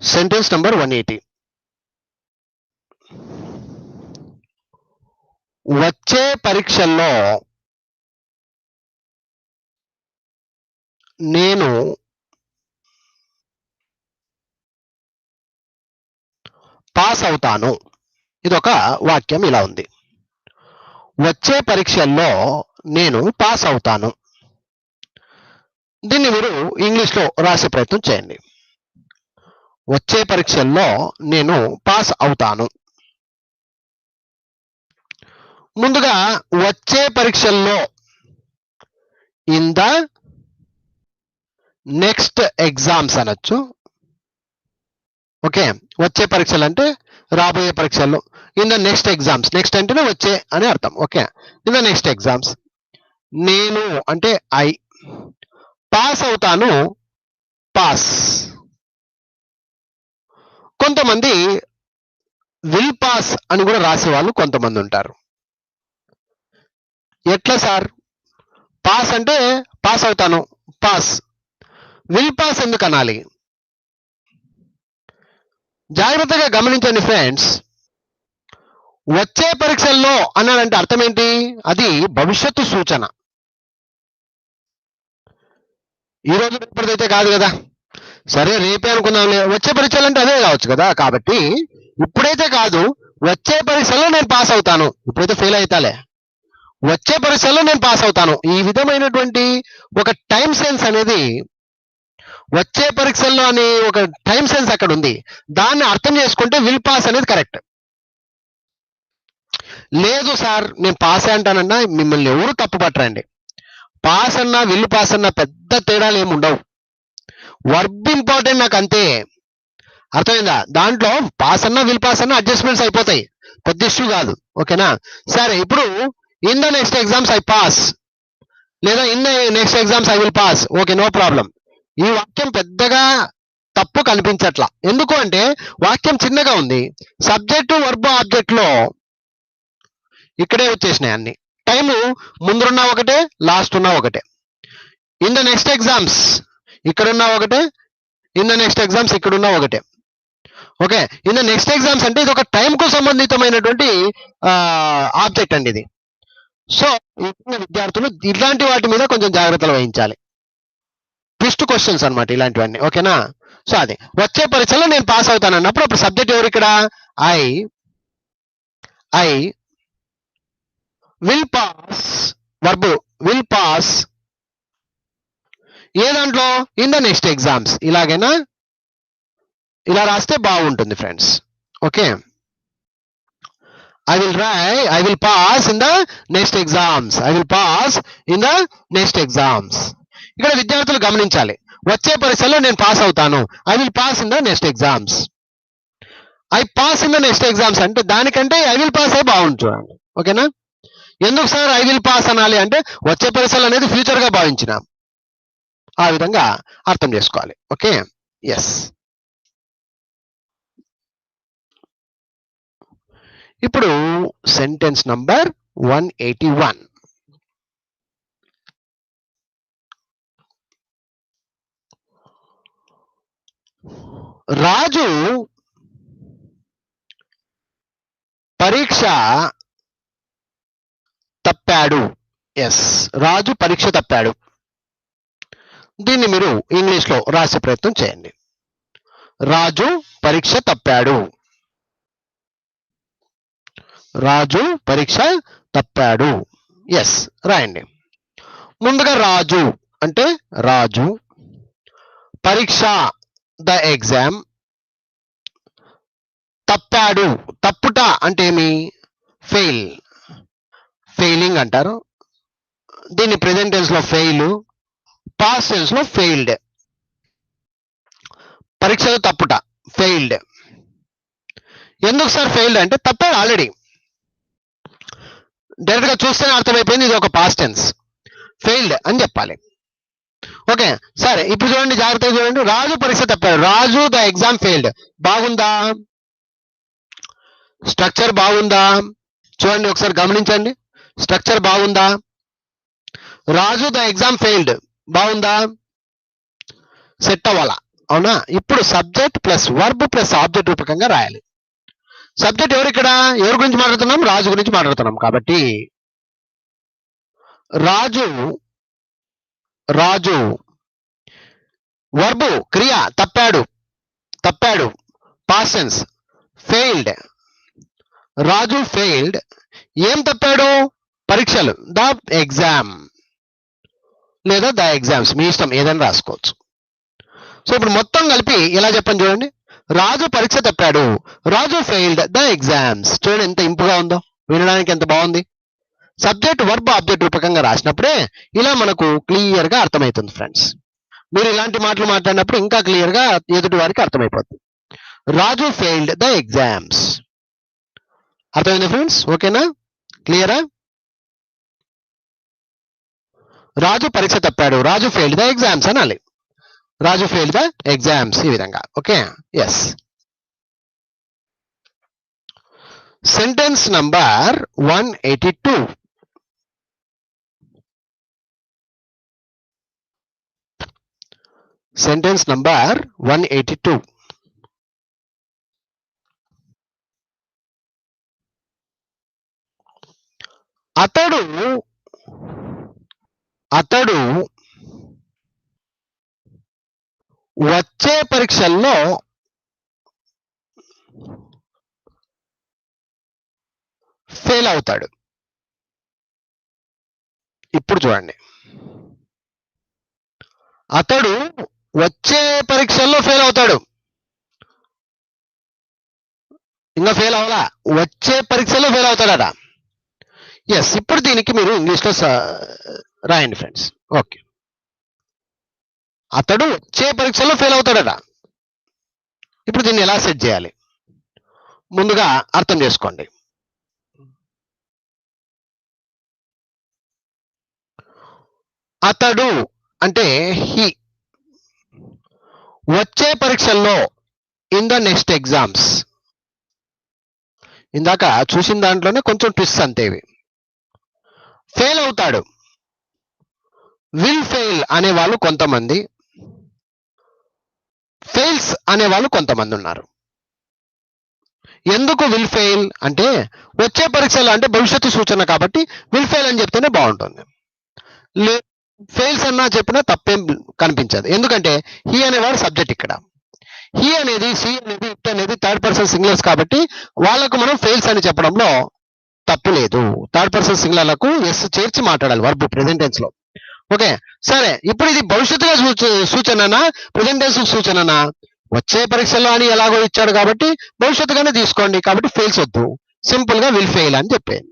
Sentence number 180. వచ్చే పరీక్షల్లో నేను పాస్ అవుతాను. ఇదొక వాక్యం ఇలా ఉంది. వచ్చే పరీక్షల్లో నేను పాస్ అవుతాను. దీన్ని మీరు ఇంగ్లీష్ లో రాసే ప్రయత్నం చేయండి. వచ్చే పరీక్షల్లో నేను పాస్ అవుతాను. ముందుగా వచ్చే పరీక్షల్లో ఇన్ ద నెక్స్ట్ ఎగ్జామ్స్ అనొచ్చు. ఓకే, వచ్చే పరీక్షలు అంటే రాబోయే పరీక్షల్లో. In the next exams, next అంటేనే వచ్చే అని అర్థం. Okay, in the next exams. నేను అంటే ఐ. పాస్ అవుతాను, పాస్. కొంతమంది విల్ పాస్ అని కూడా రాసే వాళ్ళు కొంతమంది ఉంటారు. ఎట్లా సార్? పాస్ అంటే పాస్ అవుతాను, పాస్. విల్ పాస్ ఎందుకు అనాలి? జాగ్రత్తగా గమనించండి ఫ్రెండ్స్. వచ్చే పరీక్షల్లో అన్నాడంటే అర్థం ఏంటి? అది భవిష్యత్తు సూచన. ఈ రోజు రేపటిదైతే కాదు కదా. సరే రేపే అనుకుందాంలే, వచ్చే పరీక్షలు అంటే అదే కావచ్చు కదా. కాబట్టి ఇప్పుడైతే కాదు, వచ్చే పరీక్షల్లో నేను పాస్ అవుతాను. ఇప్పుడైతే ఫెయిల్ అవుతాలే, వచ్చే పరీక్షల్లో నేను పాస్ అవుతాను. ఈ విధమైనటువంటి ఒక టైం సెన్స్ అనేది, వచ్చే పరీక్షల్లో అని ఒక టైం సెన్స్ అక్కడ ఉంది. దాన్ని అర్థం చేసుకుంటే విల్ పాస్ అనేది కరెక్ట్. లేదు సార్ నేను పాస్ అంటానన్నా మిమ్మల్ని ఎవరు తప్పు పట్టరండి. పాస్ అన్నా విల్ పాస్ అన్నా పెద్ద తేడాలు ఏమి ఉండవు. వర్బ్ ఇంపార్టెంట్ నాకు అంతే. అర్థమైందా? దాంట్లో పాస్ అన్నా విల్ పాస్ అన్నా అడ్జస్ట్మెంట్స్ అయిపోతాయి, పెద్ద ఇష్యూ కాదు. ఓకేనా? సరే, ఇప్పుడు in the next exams I pass. లేదా in next exams I will pass, okay no problem. ఈ వాక్యం పెద్దగా తప్పు కనిపించట్లా. ఎందుకు అంటే వాక్యం చిన్నగా ఉంది. సబ్జెక్టు వర్బ్ ఆబ్జెక్ట్ లో ఇక్కడే వచ్చేసినాయి అన్ని. టైము ముందున్న ఒకటే, లాస్ట్ ఉన్న ఒకటే. ఇన్ ద నెక్స్ట్ ఎగ్జామ్స్ ఇక్కడున్న ఒకటే, ఇన్ ద నెక్స్ట్ ఎగ్జామ్స్ ఇక్కడున్న ఒకటే. Okay, in the next exams అంటే ఇది ఒక టైంకు సంబంధితమైనటువంటి ఆబ్జెక్ట్ అండి ఇది. సో విద్యార్థులు ఇట్లాంటి వాటి మీద కొంచెం జాగ్రత్తలు వహించాలి. ట్విస్ట్ క్వశ్చన్స్ అన్నమాట ఇలాంటివన్నీ. ఓకేనా? సో అది వచ్చే పరీక్షలో నేను పాస్ అవుతాను అన్నప్పుడు అప్పుడు సబ్జెక్ట్ ఎవరు ఇక్కడ? I will pass, verb will pass ఏ దాంట్లో? In the next exams. ఇలాగైనా ఇలా రాస్తే బాగుంటుంది friends. Okay, I will pass in the next exams. I will pass in the next exams. ఇక్కడ విద్యార్థులు గమనించాలి, వచ్చే పరీక్షలో నేను పాస్ అవుతాను. I will pass in the next exams. I pass in the next exams అంటే దానికంటే ఐ విల్ పాస్ అయి బాగుంటుంది. ఓకేనా? ఎందుకు సార్ ఐ విల్ పాస్ అనాలి అంటే వచ్చే పరీక్షలు అనేది ఫ్యూచర్ గా భావించినాం. ఆ విధంగా అర్థం చేసుకోవాలి. Okay, yes. ఇప్పుడు సెంటెన్స్ నంబర్ 181. రాజు పరీక్ష తప్పాడు. ఎస్, రాజు పరీక్ష తప్పాడు. దీన్ని మీరు ఇంగ్లీష్ లో రాసే ప్రయత్నం చేయండి. రాజు పరీక్ష తప్పాడు. రాజు పరీక్ష తప్పాడు. ఎస్, రాయండి. ముందుగా రాజు అంటే రాజు, పరీక్ష ద ఎగ్జామ్, తప్పాడు తప్పుట అంటే ఏమి? ఫెయిల్, ఫెయిలింగ్ అంటారు. దీన్ని ప్రెజెంట్ టెన్స్ లో ఫెయిల్, పాస్ట్ టెన్స్ లో ఫెయిల్డ్. పరీక్షలో తప్పుట ఫెయిల్డ్. ఎందుకు సార్ ఫెయిల్డ్ అంటే తప్పాడు ఆల్రెడీ. డైరెక్ట్ గా చూస్తేనే అర్థమైపోయింది ఇది ఒక పాస్ట్ టెన్స్. ఫెయిల్డ్ అని చెప్పాలి. ఓకే, సరే ఇప్పుడు చూడండి, జాగ్రత్తగా చూడండి. రాజు పరీక్ష తప్పాడు. రాజు ద ఎగ్జామ్ ఫెయిల్డ్. బాగుందా? స్ట్రక్చర్ బాగుందా? చూడండి ఒకసారి గమనించండి. స్ట్రక్చర్ బాగుందా? రాజు ద ఎగ్జామ్ ఫెయిల్డ్ బాగుందా? సెట్ అవ్వాలా? అవునా? ఇప్పుడు subject plus verb plus object రూపకంగా రాయాలి. సబ్జెక్ట్ ఎవరు ఇక్కడ? ఎవరి గురించి మాట్లాడుతున్నాం? రాజు గురించి మాట్లాడుతున్నాం. కాబట్టి రాజు, రాజు వర్బ్ క్రియ తప్పాడు, తప్పాడు పాస్ట్ టెన్స్ ఫెయిల్డ్. రాజు ఫెయిల్డ్. ఏం తప్పాడు? పరీక్షలు, ద ఎగ్జామ్ లేదా ద ఎగ్జామ్స్, మీ ఇష్టం ఏదైనా రాసుకోవచ్చు. సో ఇప్పుడు మొత్తం కలిపి ఇలా చెప్పండి చూడండి. రాజు పరీక్ష తప్పాడు. Raju failed the exams. చూడండి ఎంత ఇంపుగా ఉందో, వినడానికి ఎంత బాగుంది. సబ్జెక్ట్ వర్బ్ ఆబ్జెక్ట్ రూపకంగా రాసినప్పుడే ఇలా మనకు క్లియర్ గా అర్థమవుతుంది ఫ్రెండ్స్. మీరు ఇలాంటి మాటలు మాట్లాడినప్పుడు ఇంకా క్లియర్ గా ఎదుటి వారికి అర్థమైపోతుంది. Raju failed the exams. అర్థమైంది ఫ్రెండ్స్? ఓకేనా? క్లియరా? రాజు పరీక్ష తప్పాడు. రాజు ఫెయిల్డ్ ద ఎగ్జామ్స్ అనాలి. రాజు ఫెయిల్డ్ ద ఎగ్జామ్స్ ఈ విధంగా. Okay, yes. Sentence number 182. Sentence number 182. అతడు వచ్చే పరీక్షల్లో ఫెయిల్ అవుతాడు. ఇప్పుడు చూడండి, అతడు వచ్చే పరీక్షల్లో ఫెయిల్ అవుతాడు. ఇంకా ఫెయిల్ అవ్వాలా? వచ్చే పరీక్షలో ఫెయిల్ అవుతాడట. ఎస్, ఇప్పుడు దీనికి మీరు ఇంగ్లీష్ లో రాయండి ఫ్రెండ్స్. ఓకే, అతడు వచ్చే పరీక్షలో ఫెయిల్ అవుతాడట. ఇప్పుడు దీన్ని ఎలా సెట్ చేయాలి ముందుగా అర్థం చేసుకోండి. అతడు అంటే హి వచ్చే పరీక్షల్లో ఇన్ ద నెక్స్ట్ ఎగ్జామ్స్. ఇందాక చూసిన దాంట్లోనే కొంచెం ట్విస్ట్ అంతే ఇవి. ఫెయిల్ అవుతాడు, విల్ ఫెయిల్ అనేవాళ్ళు కొంతమంది, ఫెయిల్స్ అనేవాళ్ళు కొంతమంది ఉన్నారు. ఎందుకు విల్ ఫెయిల్ అంటే వచ్చే పరీక్షలు అంటే భవిష్యత్తు సూచన కాబట్టి విల్ ఫెయిల్ అని చెప్తేనే బాగుంటుంది. ఫెయిల్స్ అన్నా చెప్పినా తప్పేం కనిపించదు. ఎందుకంటే హీ అనేవాడు సబ్జెక్ట్ ఇక్కడ. హీ అనేది, సి అనేది, ఇట్ అనేది థర్డ్ పర్సన్ సింగులర్స్ కాబట్టి వాళ్ళకు మనం ఫెయిల్స్ అని చెప్పడంలో తప్పు లేదు. థర్డ్ పర్సన్ సింగులర్లకు ఎస్ చేర్చి మాట్లాడాలి వర్బ్ ప్రెజెంట్ టెన్స్ లో. ఓకే, సరే. ఇప్పుడు ఇది భవిష్యత్తుగా సూచననా ప్రెజెంట్ టెన్స్ సూచననా? వచ్చే పరీక్షలో అని ఎలాగో ఇచ్చాడు కాబట్టి భవిష్యత్తుగానే తీసుకోండి. కాబట్టి ఫెయిల్స్ వద్దు, సింపుల్ గా విల్ ఫెయిల్ అని చెప్పేది.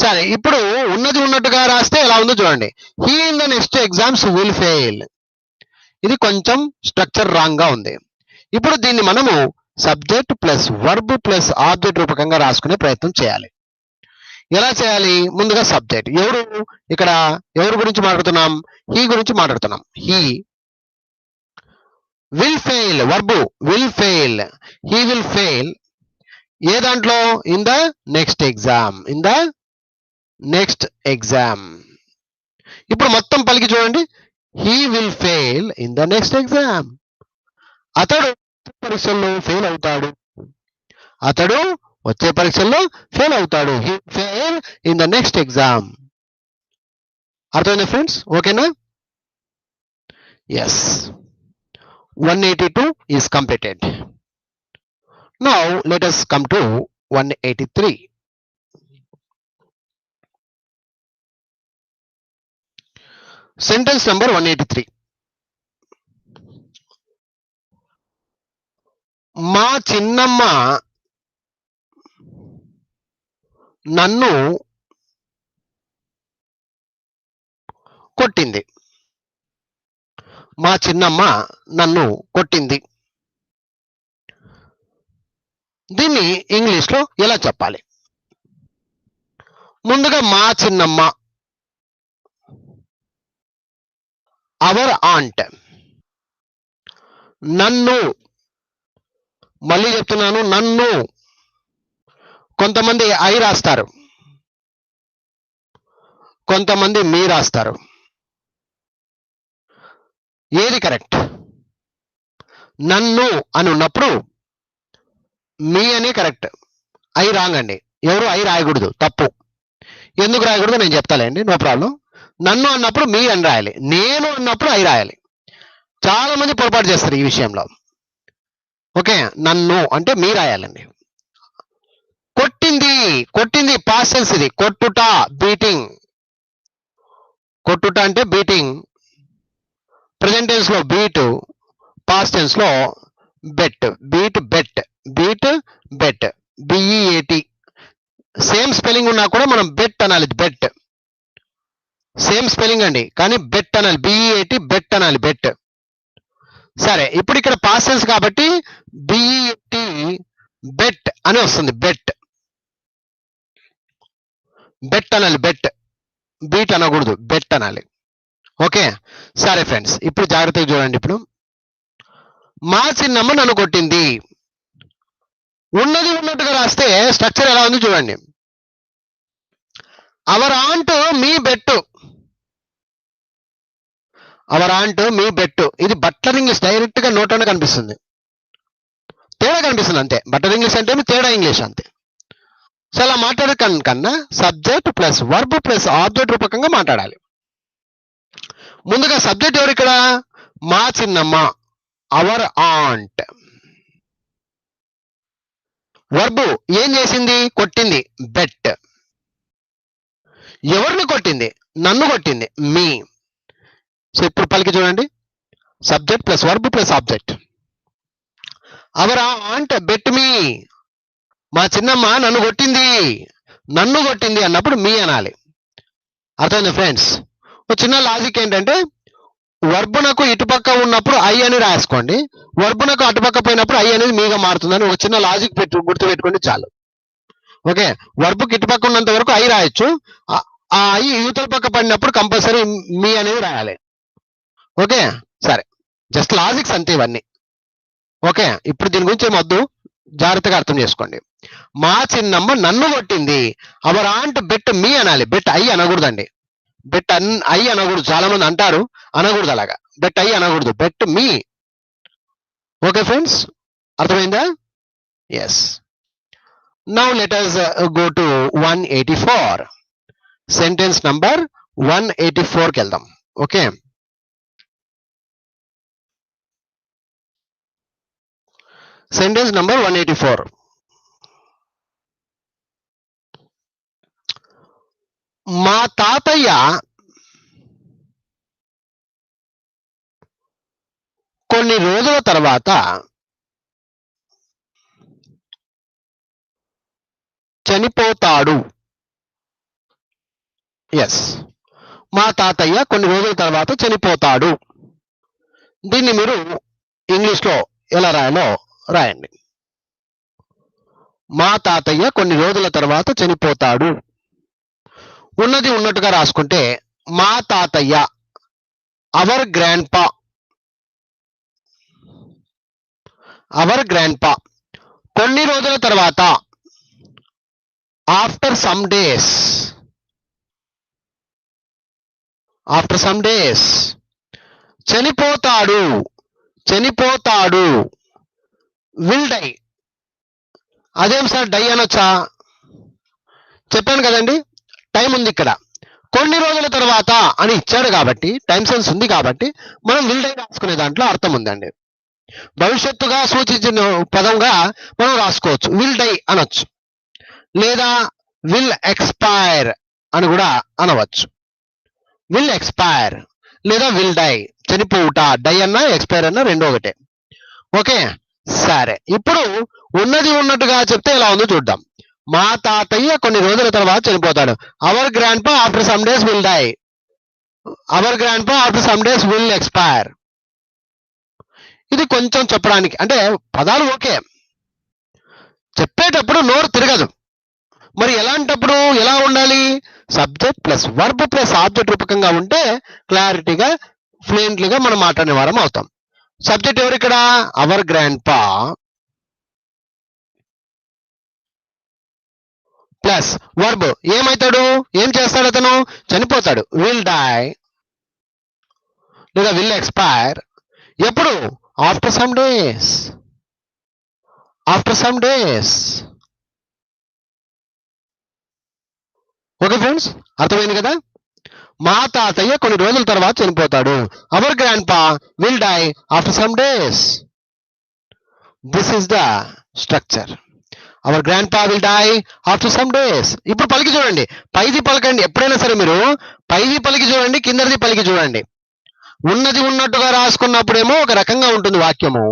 సరే, ఇప్పుడు ఉన్నది ఉన్నట్టుగా రాస్తే ఎలా ఉందో చూడండి. He in the next exams will fail. ఇది కొంచెం స్ట్రక్చర్ రాంగ్ గా ఉంది. ఇప్పుడు దీన్ని మనము subject plus verb plus object రూపకంగా రాసుకునే ప్రయత్నం చేయాలి. ఎలా చేయాలి? ముందుగా సబ్జెక్ట్ ఇక్కడ ఎవరి గురించి మాట్లాడుతున్నాం? హీ గురించి మాట్లాడుతున్నాం. He will fail, verb will fail, he will fail ఏ దాంట్లో? In the next exam, in the next exam. ఇప్పుడు మొత్తం పలికి చూడండి. He will fail in the next exam. అతడు పరీక్షల్లో ఫెయిల్ అవుతాడు, అతడు వచ్చే పరీక్షల్లో ఫెయిల్ అవుతాడు. He fail in the next exam. అర్థమైందా ఫ్రెండ్స్? ఓకేనా? Yes, 182 is completed. Now let us come to 183. Sentence number 183. మా చిన్నమ్మ నన్ను కొట్టింది. మా చిన్నమ్మ నన్ను కొట్టింది. దీన్ని ఇంగ్లీష్ లో ఎలా చెప్పాలి? ముందుగా మా చిన్నమ్మ, అవర్ ఆంట్. నన్ను, మళ్ళీ చెప్తున్నాను, నన్ను. కొంతమంది ఐ రాస్తారు, కొంతమంది మీ రాస్తారు. ఏది కరెక్ట్? నన్ను అని ఉన్నప్పుడు మీ అనే కరెక్ట్, ఐ రాంగ్ అండి. ఎవరు ఐ రాయకూడదు, తప్పు. ఎందుకు రాయకూడదు నేను చెప్తాలేండి, నో ప్రాబ్లం. నన్ను అన్నప్పుడు మీ అని రాయాలి, నేను అన్నప్పుడు ఐ రాయాలి. చాలా మంది పొరపాటు చేస్తారు ఈ విషయంలో. ఓకే, నన్ను అంటే మీ రాయాలండి. కొట్టింది, కొట్టింది పాస్ట్ టెన్స్ ఇది. కొట్టుట, బీటింగ్. కొట్టుట అంటే బీటింగ్. ప్రెజెంట్ టెన్స్ లో బీట్, పాస్ట్ టెన్స్ లో bet. Beat bet, beat bet, B E A T. Same spelling ఉన్నా కూడా మనం బెట్ అనాలి, బెట్. సేమ్ స్పెల్లింగ్ అండి, కానీ బెట్ అనాలి, బిఈఏటి బెట్ అనాలి, బెట్. సరే, ఇప్పుడు ఇక్కడ పాస్ట్ టెన్స్ కాబట్టి బిఈఏటి బెట్ అని వస్తుంది, బెట్. బెట్ అనాలి, బెట్. బీట్ అనకూడదు, బెట్ అనాలి. ఓకే, సరే ఫ్రెండ్స్, ఇప్పుడు జాగ్రత్తగా చూడండి. ఇప్పుడు మా చిన్నమ్మ నన్ను కొట్టింది. ఉన్నది ఉన్నట్టుగా రాస్తే స్ట్రక్చర్ ఎలా ఉంది చూడండి. అవర్ ఆంట్ మీ బెట్టు, అవర్ ఆంట్ మీ బెట్టు. ఇది బట్లర్ ఇంగ్లీష్, డైరెక్ట్ గా నోట్లోనే కనిపిస్తుంది, తేడా కనిపిస్తుంది అంతే. బట్లర్ ఇంగ్లీష్ అంటే తేడా ఇంగ్లీష్ అంతే. సో అలా మాట్లాడే కన్నా subject plus verb plus object రూపకంగా మాట్లాడాలి. ముందుగా సబ్జెక్ట్ ఎవరు ఇక్కడ? మా చిన్నమ్మ, అవర్ ఆంట్. వర్బ్ ఏం చేసింది? కొట్టింది, బెట్. ఎవరిని కొట్టింది? నన్ను కొట్టింది, మీ. సో ఇప్పుడు పలికి చూడండి, subject plus verb plus object. Our aunt bet me. మా చిన్నమ్మ నన్ను కొట్టింది, నన్ను కొట్టింది అన్నప్పుడు మీ అనాలి. అర్థమైంది ఫ్రెండ్స్? ఒక చిన్న లాజిక్ ఏంటంటే, వర్బునకు ఇటుపక్క ఉన్నప్పుడు ఐ అని రాసుకోండి, వర్బునకు అటుపక్క పోయినప్పుడు ఐ అనేది మీగా మారుతుందని ఒక చిన్న లాజిక్ గుర్తు పెట్టుకోండి చాలు. ఓకే, వర్బుకి ఇటుపక్క ఉన్నంత వరకు ఐ రాయొచ్చు, ఆ ఐ యువతల పక్క పడినప్పుడు కంపల్సరీ మీ అనేది రాయాలి. ఓకే, సరే, జస్ట్ లాజిక్స్ అంతే ఇవన్నీ. ఓకే, ఇప్పుడు దీని గురించి ఏమొద్దు, జాగ్రత్తగా అర్థం చేసుకోండి. మా చిన్నమ్మ నన్ను కొట్టింది. అవర్ ఆంట్ బెట్ మీ అనాలి, బెట్ ఐ అనకూడదండి. బెట్ ఐ అనకూడదు, చాలా మంది అంటారు, అనకూడదు అలాగా. బెట్ ఐ అనకూడదు, బెట్ మీ. ఓకే ఫ్రెండ్స్, అర్థమైందా? Yes. Now let us go to 184. Sentence number 184కి వెళ్దాం. ఓకే, సెంటెన్స్ నంబర్ 184. మా తాతయ్య కొన్ని రోజుల తర్వాత చనిపోతాడు. ఎస్, మా తాతయ్య కొన్ని రోజుల తర్వాత చనిపోతాడు. దీన్ని మీరు ఇంగ్లీష్లో ఎలా రాయాలో రాయండి. మా తాతయ్య కొన్ని రోజుల తర్వాత చనిపోతాడు. ఉన్నది ఉన్నట్టుగా రాసుకుంటే మా తాతయ్య, అవర్ గ్రాండ్ పా, అవర్ గ్రాండ్ పా, కొన్ని రోజుల తర్వాత, after some days, after some days, చనిపోతాడు, చనిపోతాడు, విల్ డై. అదేం సార్ డై అనొచ్చా? చెప్పాను కదండి, టైం ఉంది ఇక్కడ. కొన్ని రోజుల తర్వాత అని ఇచ్చాడు కాబట్టి, టైం సెన్స్ ఉంది కాబట్టి మనం విల్ డై రాసుకునే దాంట్లో అర్థం ఉందండి. భవిష్యత్తుగా సూచించిన పదంగా మనం రాసుకోవచ్చు, విల్ డై అనొచ్చు, లేదా విల్ ఎక్స్పైర్ అని కూడా అనవచ్చు. విల్ ఎక్స్పైర్ లేదా విల్ డై, చనిపోవుట, డై అన్నా ఎక్స్పైర్ అన్నా రెండో ఒకటే. ఓకే, సరే, ఇప్పుడు ఉన్నది ఉన్నట్టుగా చెప్తే ఎలా ఉందో చూద్దాం. మా తాతయ్య కొన్ని రోజుల తర్వాత చనిపోతాడు. Our grandpa after some days will die, our grandpa after some days will expire. ఇది కొంచెం చెప్పడానికి, అంటే పదాలు ఓకే, చెప్పేటప్పుడు నోరు తిరగదు. మరి ఎలాంటప్పుడు ఎలా ఉండాలి? Subject plus verb plus object రూపకంగా ఉంటే క్లారిటీగా ఫ్లూయెంట్లీగా మనం మాట్లాడే వారం అవుతాం. సబ్జెక్ట్ ఎవరు ఇక్కడ? Our grandpa plus verb, ఏమవుతాడు, ఏం చేస్తాడు అతను? చనిపోతాడు, విల్ డై లేదా విల్ ఎక్స్పైర్. ఎప్పుడు? After some days, after some days. Okay friends, అర్థమైంది కదా? మా తాతయ్య కొన్ని రోజుల తర్వాత చనిపోతాడు. Our grandpa will die after some days. This is the structure. Our grandpa will die after some days. ఇప్పుడు పలికి చూడండి, పైది పలకండి. ఎప్పుడైనా సరే మీరు పైది పలికి చూడండి, కిందది పలికి చూడండి. ఉన్నది ఉన్నట్టుగా రాసుకున్నప్పుడేమో ఒక రకంగా ఉంటుంది వాక్యము.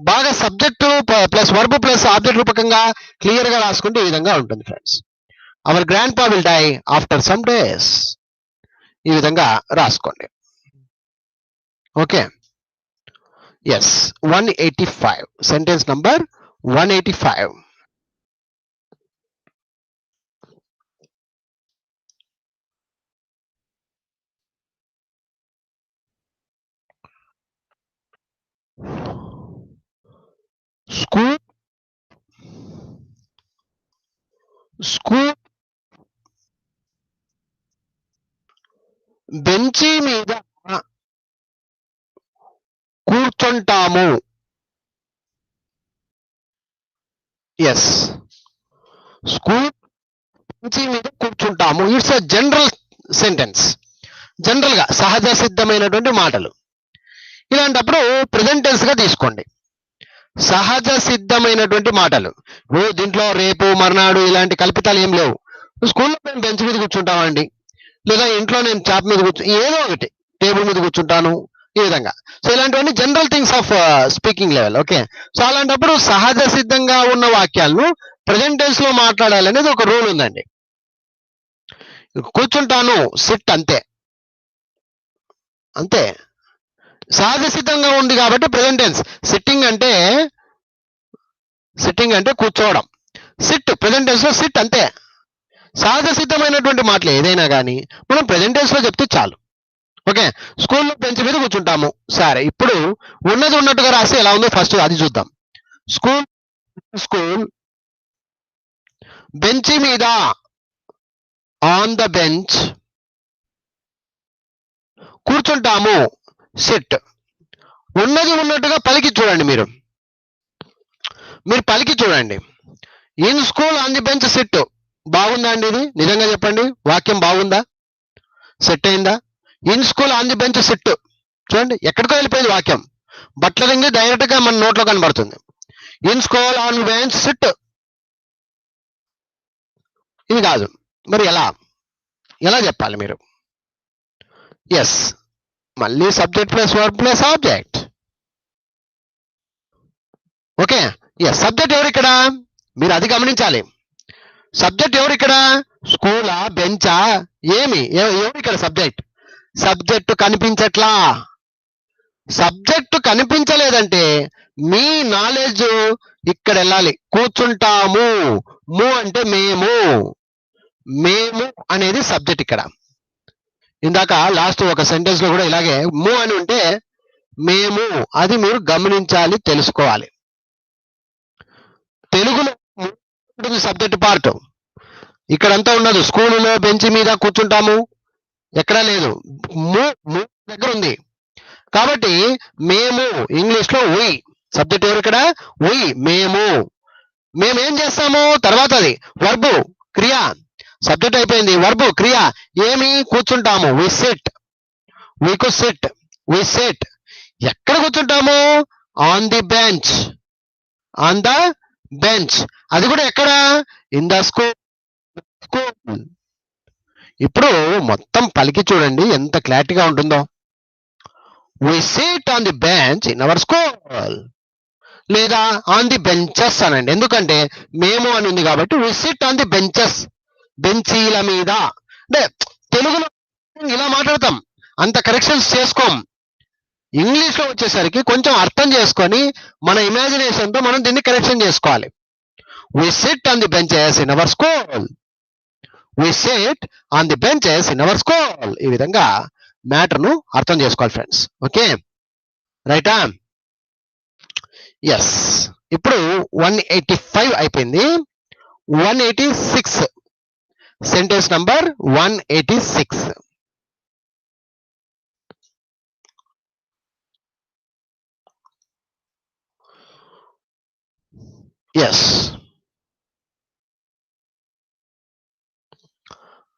బాగా subject plus verb plus object రూపకంగా క్లియర్ గా రాసుకుంటే ఈ విధంగా ఉంటుంది friends. Our grandpa will die after some days. ఈ విధంగా రాసుకోండి. Okay, yes. 185, sentence number 185. School, school బెంచి మీద కూర్చుంటాము. ఎస్, స్కూల్ బెంచి మీద కూర్చుంటాము. It's a general sentence, general గా సహజ సిద్ధమైనటువంటి మాటలు. ఇలాంటప్పుడు ప్రెజెంట్ టెన్స్ గా తీసుకోండి. సహజ సిద్ధమైనటువంటి మాటలు. దీంట్లో రేపు మర్నాడు ఇలాంటి కల్పితాలు ఏం లేవు. స్కూల్లో మేము బెంచ్ మీద కూర్చుంటామండి, లేదా ఇంట్లో నేను చాప్ మీద ఏదో ఒకటి టేబుల్ మీద కూర్చుంటాను, ఈ విధంగా. సో ఇలాంటివన్నీ general things of speaking level. Okay, so అలాంటప్పుడు సహజ సిద్ధంగా ఉన్న వాక్యాలను ప్రెజెంట్ టెన్స్ లో మాట్లాడాలనేది ఒక రూల్ ఉందండి. కూర్చుంటాను, సిట్, అంతే అంతే. సహజ సిద్ధంగా ఉంది కాబట్టి ప్రెజెంట్ టెన్స్. సిట్టింగ్ అంటే కూర్చోవడం. సిట్ ప్రెజెంట్ టెన్స్ లో సిట్, అంతే. సహజ సిద్ధమైనటువంటి మాటలు ఏదైనా కానీ మనం ప్రెజెంట్ టెన్స్ లో చెప్తే చాలు. ఓకే, స్కూల్లో బెంచ్ మీద కూర్చుంటాము. సరే, ఇప్పుడు ఉన్నది ఉన్నట్టుగా రాస్తే ఎలా ఉందో ఫస్ట్ అది చూద్దాం. స్కూల్ బెంచ్ మీద, ఆన్ ద బెంచ్, కూర్చుంటాము, సిట్. ఉన్నది ఉన్నట్టుగా పలికి చూడండి. మీరు పలికి చూడండి. In school on the bench SIT. బాగుందా అండి? ఇది నిజంగా చెప్పండి, వాక్యం బాగుందా? సెట్ అయిందా? In school on the bench SIT. చూడండి, ఎక్కడికో వెళ్ళిపోయింది వాక్యం. బట్లరింగ్ డైరెక్ట్ గా మన నోట్లో కనబడుతుంది. In school on bench sit. ఇది కాదు. మరి ఎలా చెప్పాలి మీరు? ఎస్, మళ్ళీ subject plus verb plus object. Okay, yes. Subject ఎవరు ఇక్కడ? మీరు అది గమనించాలి. సబ్జెక్ట్ ఎవరు ఇక్కడ? స్కూలా, బెంచా, ఎవరు ఇక్కడ సబ్జెక్ట్? సబ్జెక్టు కనిపించట్లా. సబ్జెక్టు కనిపించలేదంటే మీ నాలెడ్జ్ ఇక్కడ వెళ్ళాలి. కూర్చుంటాము, ము అంటే మేము అనేది సబ్జెక్ట్ ఇక్కడ. ఇందాక లాస్ట్ ఒక సెంటెన్స్ లో కూడా ఇలాగే ము అని ఉంటే మేము, అది మీరు గమనించాలి, తెలుసుకోవాలి. తెలుగులో ఉంటుంది సబ్జెక్ట్ పార్ట్, ఇక్కడంతా ఉండదు. స్కూలులో బెంచ్ మీద కూర్చుంటాము ఎక్కడా లేదు, ము దగ్గర ఉంది. కాబట్టి మేము, ఇంగ్లీష్ లో ఉయ్. సబ్జెక్ట్ ఎవరు ఇక్కడ? ఉయ్, మేమేం చేస్తాము? తర్వాత అది వర్బు, క్రియ. సబ్జెక్ట్ అయిపోయింది, వర్బు, క్రియ. ఏమి? కూర్చుంటాము. We sit. We sit. ఎక్కడ కూర్చుంటాము? On the bench. అది కూడా ఎక్కడ? In the school. ఇప్పుడు మొత్తం పలికి చూడండి ఎంత క్లారిటీగా ఉంటుందో. We sit on the bench in our school. లేదా ఆన్ ది బెంచెస్ అనండి, ఎందుకంటే మేము అని ఉంది కాబట్టి. We sit on the benches, బెంచీల మీద. అంటే తెలుగులో ఇలా మాట్లాడతాం, అంత కరెక్షన్స్ చేసుకోం. ఇంగ్లీష్ లో వచ్చేసరికి కొంచెం అర్థం చేసుకొని మన ఇమాజినేషన్ తో మనం దీన్ని కరెక్షన్ చేసుకోవాలి. We sit on the benches in our school. We sit on the benches in our school. ఈ విధంగా మ్యాటర్ ను అర్థం చేసుకోవాలి ఫ్రెండ్స్. ఓకే, రైటా? ఎస్. ఇప్పుడు 185 అయిపోయింది. 186, సెంటెన్స్ నంబర్ 186. ఎస్.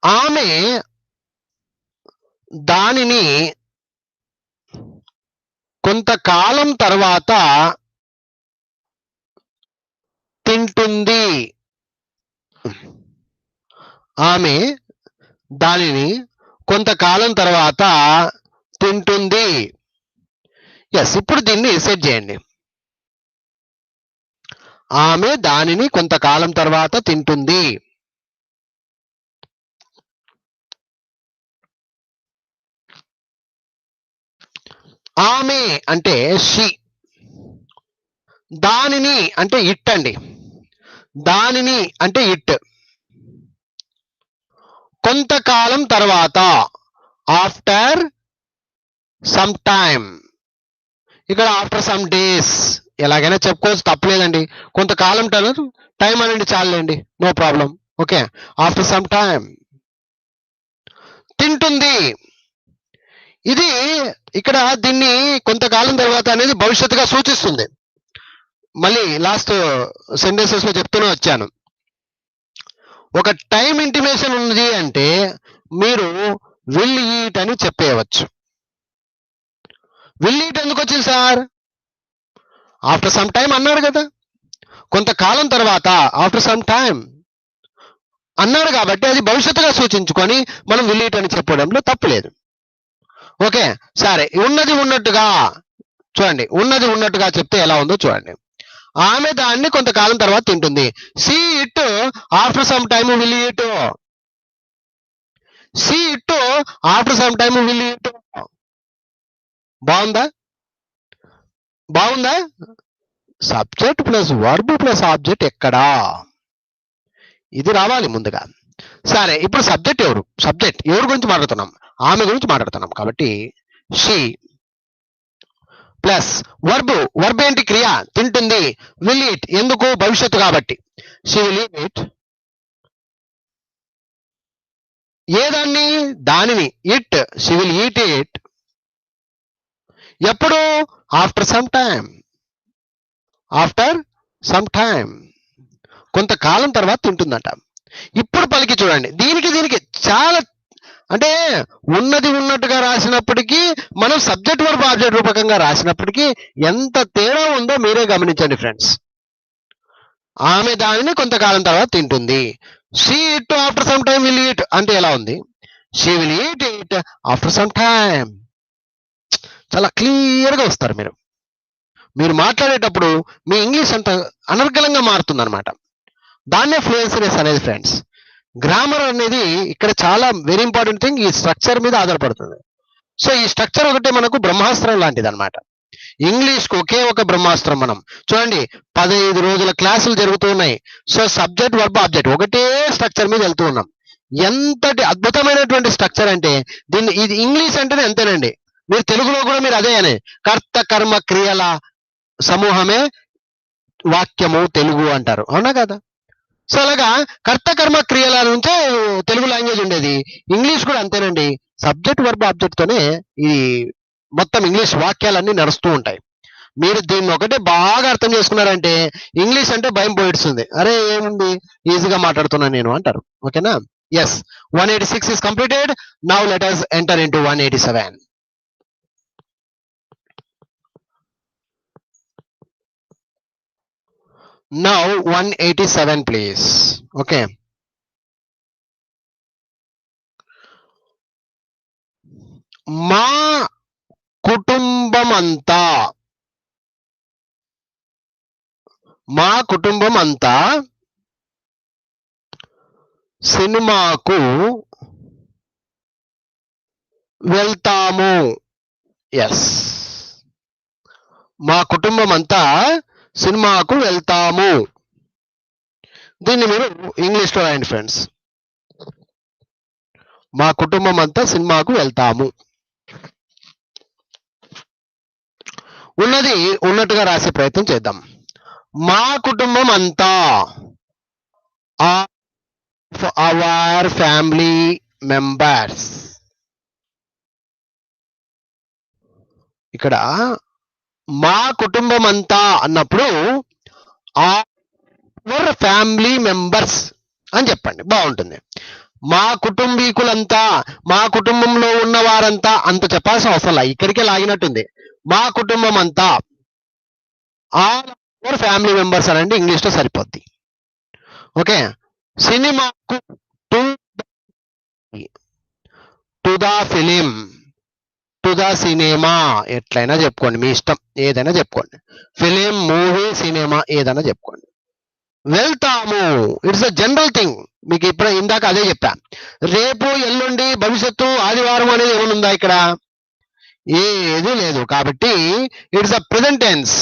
ఆమె దానిని కొంతకాలం తర్వాత తింటుంది. ఆమె దానిని కొంతకాలం తర్వాత తింటుంది. ఎస్. ఇప్పుడు దీన్ని సెట్ చేయండి. ఆమె దానిని కొంతకాలం తర్వాత తింటుంది. ఆమె అంటే షీ, దానిని అంటే ఇట్ అండి. దానిని అంటే ఇట్. కొంతకాలం తర్వాత, ఆఫ్టర్ సమ్ టైమ్. ఇక్కడ ఆఫ్టర్ సమ్ డేస్ ఎలాగైనా చెప్పుకోవచ్చు, తప్పలేదండి. కొంతకాలం టైం అనండి, చాలండి, no problem. Okay, after some time తింటుంది. ఇది ఇక్కడ దీన్ని కొంతకాలం తర్వాత అనేది భవిష్యత్తుగా సూచిస్తుంది. మళ్ళీ లాస్ట్ సెంటెన్సెస్ లో చెప్తూనే వచ్చాను. ఒక టైం ఇంటిమేషన్ ఉంది అంటే మీరు విల్ ఈట్ అని చెప్పేయవచ్చు. విల్ ఈట్ ఎందుకు వచ్చింది సార్? ఆఫ్టర్ సమ్ టైం అన్నాడు కదా, కొంతకాలం తర్వాత, ఆఫ్టర్ సమ్ టైం అన్నాడు కాబట్టి అది భవిష్యత్తుగా సూచించుకొని మనం విల్ ఈట్ అని చెప్పడంలో తప్పులేదు. ఓకే, సరే. ఉన్నది ఉన్నట్టుగా చూడండి, ఉన్నది ఉన్నట్టుగా చెప్తే ఎలా ఉందో చూడండి. ఆమె దాన్ని కొంతకాలం తర్వాత తింటుంది. She it after some time will eat. She it after some time will eat. బాగుందా? Subject plus verb plus object ఎక్కడా? ఇది రావాలి ముందుగా. సరే, ఇప్పుడు సబ్జెక్ట్ ఎవరి గురించి మాట్లాడుతున్నాం? ఆమె గురించి మాట్లాడుతున్నాం కాబట్టి షీ ప్లస్ వర్బ్ ఏంటి? క్రియ, తింటుంది. విల్ ఈట్ ఎందుకు? భవిష్యత్తు కాబట్టి. షీ విల్ ఈట్ ఏదాన్ని? దానిని. It, she will eat it ఎప్పుడు? ఆఫ్టర్ సమ్ టైమ్ కొంతకాలం తర్వాత తింటుందట. ఇప్పుడు పలికి చూడండి. దీనికి చాలా అంటే ఉన్నది ఉన్నట్టుగా రాసినప్పటికీ మనం సబ్జెక్ట్ వర్బ్ ఆబ్జెక్ట్ రూపకంగా రాసినప్పటికీ ఎంత తేడా ఉందో మీరే గమనించండి ఫ్రెండ్స్. ఆమె దానిని కొంతకాలం తర్వాత తింటుంది. She it after some time will eat అంటే ఎలా ఉంది? She will eat it after some time. చాలా క్లియర్ గా వస్తారు మీరు మాట్లాడేటప్పుడు మీ ఇంగ్లీష్ అంత అనర్గళంగా మారుతుంది అనమాట. దాన్నే ఫ్లూయెన్సీనెస్ అనేది ఫ్రెండ్స్. గ్రామర్ అనేది ఇక్కడ చాలా వెరీ ఇంపార్టెంట్ థింగ్. ఈ స్ట్రక్చర్ మీద ఆధారపడుతుంది. సో ఈ స్ట్రక్చర్ ఒకటే మనకు బ్రహ్మాస్త్రం లాంటిది అనమాట. ఇంగ్లీష్ కు ఒకే ఒక బ్రహ్మాస్త్రం. మనం చూడండి 15 రోజుల క్లాసులు జరుగుతూ ఉన్నాయి. సో సబ్జెక్ట్ వర్బ్ ఆబ్జెక్ట్ ఒకటే స్ట్రక్చర్ మీద వెళ్తూ ఉన్నాం. ఎంతటి అద్భుతమైనటువంటి స్ట్రక్చర్ అంటే ఇది ఇంగ్లీష్ అంటేనే అంతేనండి. మీరు తెలుగులో కూడా మీరు అదే అనే కర్త కర్మ క్రియల సమూహమే వాక్యము తెలుగు అంటారు, అవునా కదా? సో అలాగా కర్త కర్మ క్రియల నుంచే తెలుగు లాంగ్వేజ్ ఉండేది. ఇంగ్లీష్ కూడా అంతేనండి. సబ్జెక్ట్ వర్బ్ ఆబ్జెక్ట్ తోనే ఈ మొత్తం ఇంగ్లీష్ వాక్యాలన్నీ నడుస్తూ ఉంటాయి. మీరు దీన్ని ఒకటే బాగా అర్థం చేసుకున్నారంటే ఇంగ్లీష్ అంటే భయం పోయిస్తుంది. అరే ఏముంది, ఈజీగా మాట్లాడుతున్నా నేను అంటారు. ఓకేనా? Yes, 186 is completed. Now let us enter into 187. Now 187 please. Okay. మా కుటుంబం అంతా సినిమాకు వెళ్తాము. ఎస్, మా కుటుంబం అంతా సినిమాకు వెళ్తాము. దీన్ని మీరు ఇంగ్లీష్ లో రాయండి ఫ్రెండ్స్. మా కుటుంబం అంతా సినిమాకు వెళ్తాము. ఉన్నది ఉన్నట్టుగా రాసే ప్రయత్నం చేద్దాం. మా కుటుంబం అంతా, అవర్ ఫ్యామిలీ మెంబర్స్. ఇక్కడ మా కుటుంబం అంతా అన్నప్పుడు అవర్ ఫ్యామిలీ మెంబర్స్ అని చెప్పండి, బాగుంటుంది. మా కుటుంబీకులంతా, మా కుటుంబంలో ఉన్న వారంతా అంత చెప్పాల్సిన అవసరం లేదు, ఇక్కడికే లాగినట్టుంది. మా కుటుంబం అంతా, ఆల్ అవర్ ఫ్యామిలీ మెంబర్స్ అనండి, ఇంగ్లీష్ లో సరిపోద్ది. ఓకే. సినిమాకు, to the film, to the cinema, ఎట్లయినా చెప్పుకోండి, మీ ఇష్టం, ఏదైనా చెప్పుకోండి. ఫిలిం, మూవీ, సినిమా ఏదైనా చెప్పుకోండి. వెళ్తాము, ఇట్స్ అ జనరల్ థింగ్. మీకు ఇప్పుడు ఇందాక అదే చెప్పా. రేపు, ఎల్లుండి, భవిష్యత్తు, ఆదివారం అనేది ఏమైనా ఉందా ఇక్కడ? ఏది లేదు. కాబట్టి it's a present tense.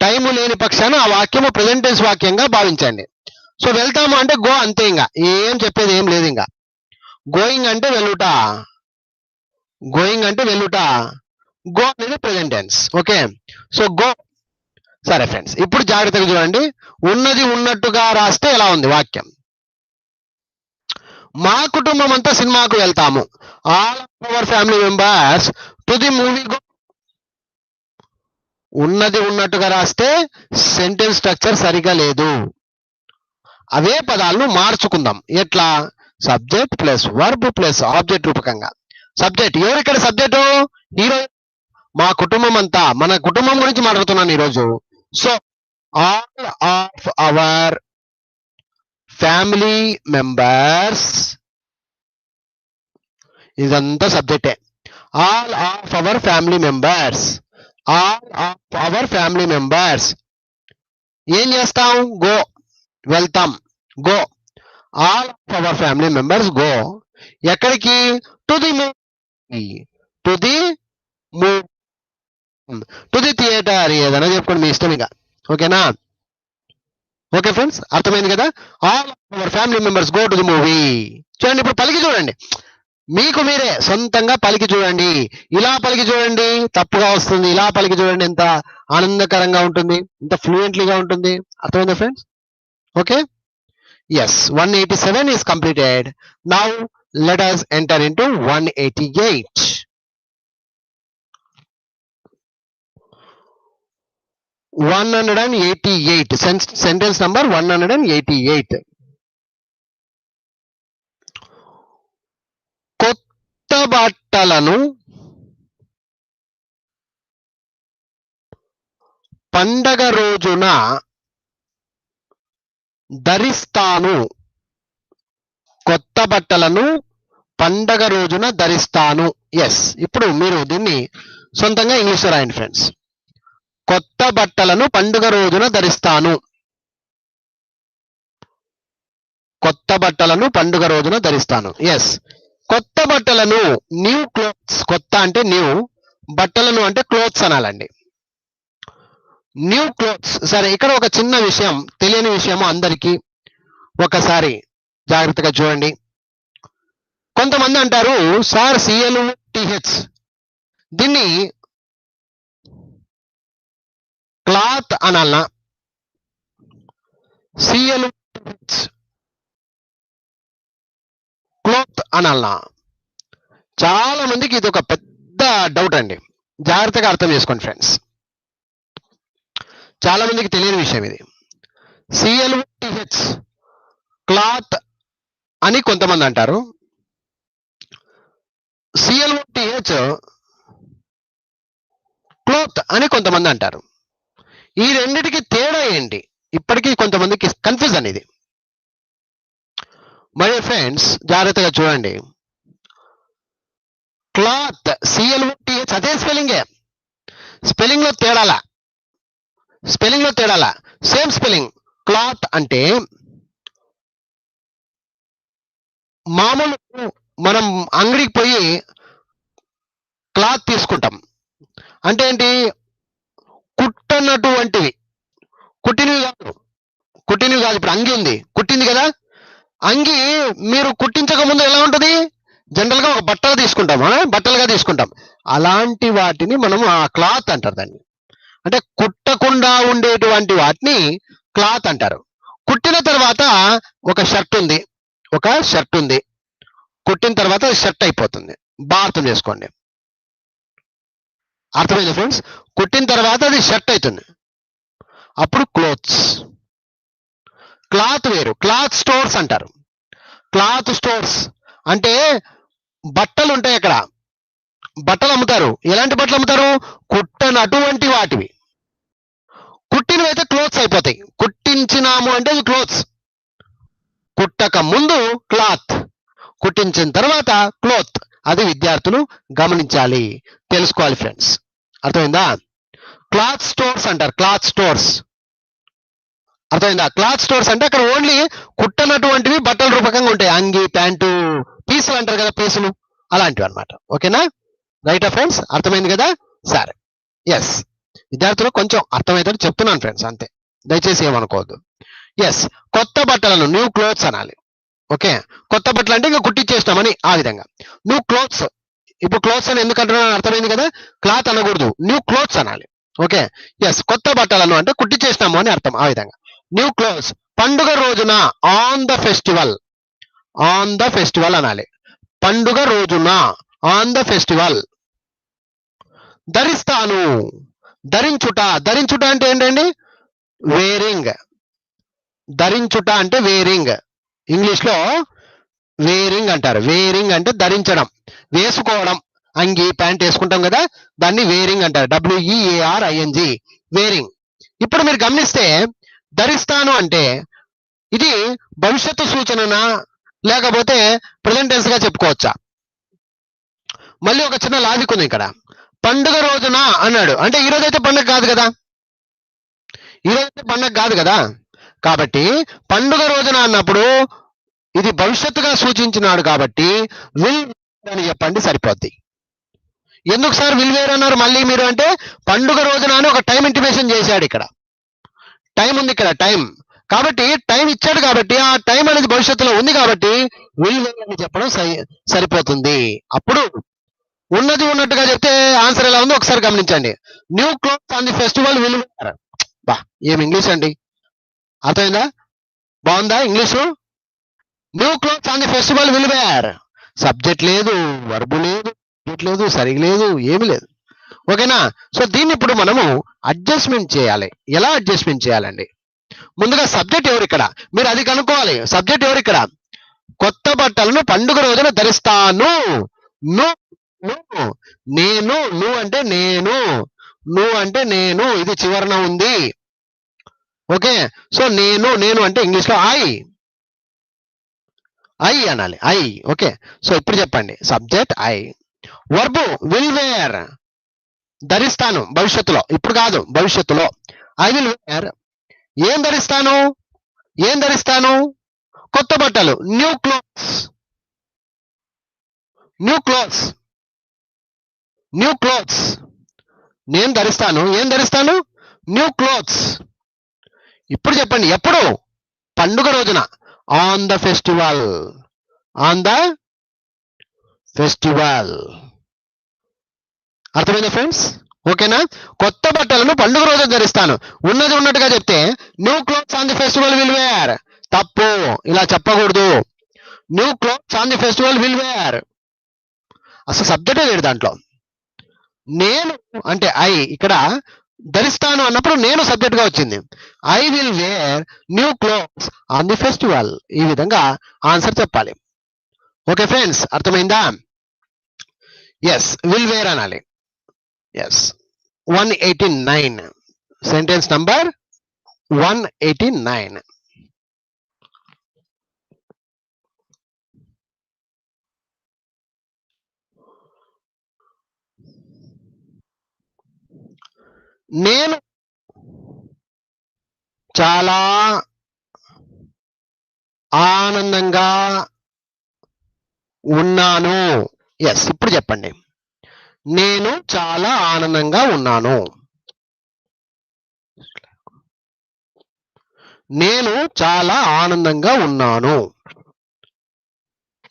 Time లేని పక్షాన ఆ వాక్యము ప్రెజెంట్ టెన్స్ వాక్యంగా భావించండి. సో వెళ్తాము అంటే గో, అంతే. ఇంకా ఏం చెప్పేది ఏం లేదు. ఇంకా గోయింగ్ అంటే వెళ్ళుట, గో అనేది present tense. Okay, so go. సరే ఫ్రెండ్స్, ఇప్పుడు జాగ్రత్తగా చూడండి. ఉన్నది ఉన్నట్టుగా రాస్తే ఎలా ఉంది వాక్యం? మా కుటుంబం అంతా సినిమాకు వెళ్తాము. All our family members to the movie go. ఉన్నది ఉన్నట్టుగా రాస్తే సెంటెన్స్ స్ట్రక్చర్ సరిగా లేదు. అవే పదాలను మార్చుకుందాం. ఎట్లా? Subject plus verb plus object రూపకంగా. సబ్జెక్ట్ ఎవరు ఇక్కడ? Subject hero. మా కుటుంబం అంతా, మన కుటుంబం గురించి మాట్లాడుతున్నాను ఈరోజు. So all of our family members, ఇదంతా సబ్జెక్టే. All of our family members, all of our family members. ఏం చేస్తాం? గో, వెళ్తాం. Go, all of our family members go. ఎక్కడికి? To the movie, to the movie, to the theater, ఏదైనా చెప్పుకోండి, మీ ఇష్టం. ఇక ఓకేనా? ఓకే ఫ్రెండ్స్, అర్థమైంది కదా. All our family members go to the movie. చూడండి, ఇప్పుడు పలికి చూడండి, మీకు మీరే సొంతంగా పలికి చూడండి. ఇలా పలికి చూడండి, తప్పుగా వస్తుంది. ఇలా పలికి చూడండి, ఎంత ఆనందకరంగా ఉంటుంది, ఎంత ఫ్లూయెంట్లీగా ఉంటుంది. అర్థమైందా friends? Okay, yes, 187 is completed. Now let us enter into 188. 188, sentence number 188. కొత్త బట్టలను పండగ రోజున ధరిస్తాను. కొత్త బట్టలను పండగ రోజున ధరిస్తాను. ఎస్, ఇప్పుడు మీరు దీన్ని సొంతంగా ఇంగ్లీష్లో రాయండి ఫ్రెండ్స్. కొత్త బట్టలను పండుగ రోజున ధరిస్తాను. కొత్త బట్టలను పండుగ రోజున ధరిస్తాను. ఎస్, కొత్త బట్టలను, న్యూ క్లోత్స్. కొత్త అంటే న్యూ, బట్టలను అంటే క్లోత్స్ అనాలండి. New clothes. సరే, ఇక్కడ ఒక చిన్న విషయం, తెలియని విషయము అందరికీ, ఒకసారి జాగ్రత్తగా చూడండి. కొంతమంది అంటారు, సార్ CLOTH, దీన్ని క్లాత్ అనాలనా, CLOTH క్లోత్ అనాలనా? చాలా మందికి ఇది ఒక పెద్ద డౌట్ అండి. జాగ్రత్తగా అర్థం చేసుకోండి ఫ్రెండ్స్, చాలా మందికి తెలియని విషయం ఇది. CLOTH క్లాత్ అని కొంతమంది అంటారు, CLOTH క్లోత్ అని కొంతమంది అంటారు. ఈ రెండిటికి తేడా ఏంటి? ఇప్పటికీ కొంతమందికి కన్ఫ్యూజన్ ఇది. మై ఫ్రెండ్స్, జాగ్రత్తగా చూడండి. క్లాత్, CLOTH అదే స్పెల్లింగే, స్పెల్లింగ్ లో తేడాలా, స్పెల్లింగ్ లో తేడాలా, సేమ్ స్పెల్లింగ్. క్లాత్ అంటే మామూలు మనం అంగడికి పోయి క్లాత్ తీసుకుంటాం అంటే ఏంటి, కుట్టనటువంటివి, కుట్టినవి కాదు, కుట్టినవి కాదు. ఇప్పుడు అంగి ఉంది, కుట్టింది కదా. అంగి మీరు కుట్టించక ముందు ఎలా ఉంటుంది, జనరల్ గా ఒక బట్టలు తీసుకుంటాం, బట్టలుగా తీసుకుంటాం. అలాంటి వాటిని మనం ఆ క్లాత్ అంటారు దాన్ని. అంటే కుట్టకుండా ఉండేటువంటి వాటిని క్లాత్ అంటారు. కుట్టిన తర్వాత ఒక షర్ట్ ఉంది, ఒక షర్ట్ ఉంది, కుట్టిన తర్వాత షర్ట్ అయిపోతుంది. బాగా అర్థం చేసుకోండి, అర్థమైంది ఫ్రెండ్స్? కుట్టిన తర్వాత అది షర్ట్ అవుతుంది, అప్పుడు క్లోత్స్. క్లాత్ వేరు, క్లాత్ స్టోర్స్ అంటారు. క్లాత్ స్టోర్స్ అంటే బట్టలు ఉంటాయి, అక్కడ బట్టలు అమ్ముతారు. ఎలాంటి బట్టలు అమ్ముతారు? కుట్టనటువంటి వాటివి. కుట్టినవి అయితే క్లోత్స్ అయిపోతాయి. కుట్టించినాము అంటే అది క్లోత్స్. కుట్టక ముందు క్లాత్, కుట్టించిన తర్వాత క్లోత్. అది విద్యార్థులు గమనించాలి, తెలుసుకోవాలి ఫ్రెండ్స్. అర్థమైందా? క్లాత్ స్టోర్స్ అంటారు, క్లాత్ స్టోర్స్. అర్థమైందా? క్లాత్ స్టోర్స్ అంటే అక్కడ ఓన్లీ కుట్టనటువంటివి బట్టల రూపకంగా ఉంటాయి. అంగి, ప్యాంటు, పీసులు అంటారు కదా, పీసులు, అలాంటివి అనమాట. ఓకేనా? రైటా ఫ్రెండ్స్? అర్థమైంది కదా? సరే, ఎస్, విద్యార్థులు కొంచెం అర్థమవుతాడు చెప్తున్నాను ఫ్రెండ్స్, అంతే, దయచేసి ఏమనుకోవద్దు. ఎస్, కొత్త బట్టలను న్యూ క్లోత్స్ అనాలి. ఓకే, కొత్త బట్టలు అంటే ఇంకా కుట్టించేస్తామని, ఆ విధంగా. న్యూ క్లోత్స్, ఇప్పుడు క్లోత్స్ అని ఎందుకు అంటున్నాను అర్థమైంది కదా. క్లాత్ అనకూడదు, న్యూ క్లోత్స్ అనాలి. ఓకే, ఎస్, కొత్త బట్టలను అంటే కుట్టించేస్తాము అని అర్థం, ఆ విధంగా. న్యూ క్లోత్స్, పండుగ రోజున, on the festival, on the festival అనాలి. పండుగ రోజున, ఆన్ ద ఫెస్టివల్. ధరిస్తాను, ధరించుట. ధరించుట అంటే ఏంటండి? వేరింగ్. ధరించుట అంటే వేరింగ్, ఇంగ్లీష్ లో వేరింగ్ అంటారు. వేరింగ్ అంటే ధరించడం, వేసుకోవడం. అంగి, ప్యాంట్ వేసుకుంటాం కదా, దాన్ని వేరింగ్ అంటారు. WEARING, wearing. ఇప్పుడు మీరు గమనిస్తే ధరిస్తాను అంటే ఇది భవిష్యత్తు సూచననా లేకపోతే ప్రెజెంట్ టెన్స్ గా చెప్పుకోవచ్చా? మళ్ళీ ఒక చిన్న లాజిక్ ఉంది ఇక్కడ. పండుగ రోజున అన్నాడు అంటే ఈ రోజైతే పండుగ కాదు కదా, ఈ రోజైతే పండుగ కాదు కదా. కాబట్టి పండుగ రోజున అన్నప్పుడు ఇది భవిష్యత్తుగా సూచించినాడు కాబట్టి విల్ అని చెప్పండి, సరిపోద్ది. ఎందుకు సార్ విల్ వేర్ అన్నారు మళ్ళీ మీరు అంటే, పండుగ రోజున అని ఒక టైం ఇంటిమేషన్ చేశాడు. ఇక్కడ టైం ఉంది, ఇక్కడ టైం. కాబట్టి టైం ఇచ్చాడు కాబట్టి ఆ టైం అనేది భవిష్యత్తులో ఉంది కాబట్టి విల్ వేర్ అని చెప్పడం సరిపోతుంది. అప్పుడు ఉన్నది ఉన్నట్టుగా చెప్తే ఆన్సర్ ఎలా ఉందో ఒకసారి గమనించండి. New clothes on the festival will wear. బా ఏం ఇంగ్లీష్ అండి, అర్థమైందా? బాగుందా English? New clothes on the festival will wear. Subject లేదు, వర్బు లేదు, లేదు, సరిగా లేదు, ఏమి లేదు. ఓకేనా? సో దీన్ని ఇప్పుడు మనము అడ్జస్ట్మెంట్ చేయాలి. ఎలా అడ్జస్ట్మెంట్ చేయాలండి? ముందుగా సబ్జెక్ట్ ఎవరు ఇక్కడ, మీరు అది కనుక్కోవాలి. సబ్జెక్ట్ ఎవరు ఇక్కడ? కొత్త బట్టలను పండుగ రోజున ధరిస్తాను. నేను, నువ్వు అంటే నేను, నువ్వు అంటే నేను, ఇది చివరన ఉంది. ఓకే, సో నేను అంటే ఇంగ్లీష్ లో ఐ అనాలి, ఐ. ఓకే, సో ఇప్పుడు చెప్పండి. Subject I, verb will wear, ధరిస్తాను భవిష్యత్తులో, ఇప్పుడు కాదు భవిష్యత్తులో. ఐ విల్ వేర్, ఏం ధరిస్తాను? కొత్త బట్టలు, న్యూ క్లోత్స్. నేను ధరిస్తాను, ఏం ధరిస్తాను? New clothes. ఇప్పుడు చెప్పండి, ఎప్పుడు? పండుగ రోజున. On the festival. అర్థమైందా ఫ్రెండ్స్? ఓకేనా? కొత్త బట్టలను పండుగ రోజు ధరిస్తాను. ఉన్నది ఉన్నట్టుగా చెప్తే new clothes on the festival will wear. తప్పు, ఇలా చెప్పకూడదు. New clothes on the festival will wear. అసలు సబ్జెక్టే లేదు దాంట్లో. నేను అంటే ఐ, ఇక్కడ ధరిస్తాను అన్నప్పుడు నేను సబ్జెక్ట్ గా వచ్చింది. I will wear new clothes on the festival. ఈ విధంగా ఆన్సర్ చెప్పాలి. ఓకే ఫ్రెండ్స్, అర్థమైందా? ఎస్, విల్ వేర్ అనాలి. Yes, 189, sentence number 189. నేను చాలా ఆనందంగా ఉన్నాను. ఎస్, ఇప్పుడు చెప్పండి. నేను చాలా ఆనందంగా ఉన్నాను. నేను చాలా ఆనందంగా ఉన్నాను.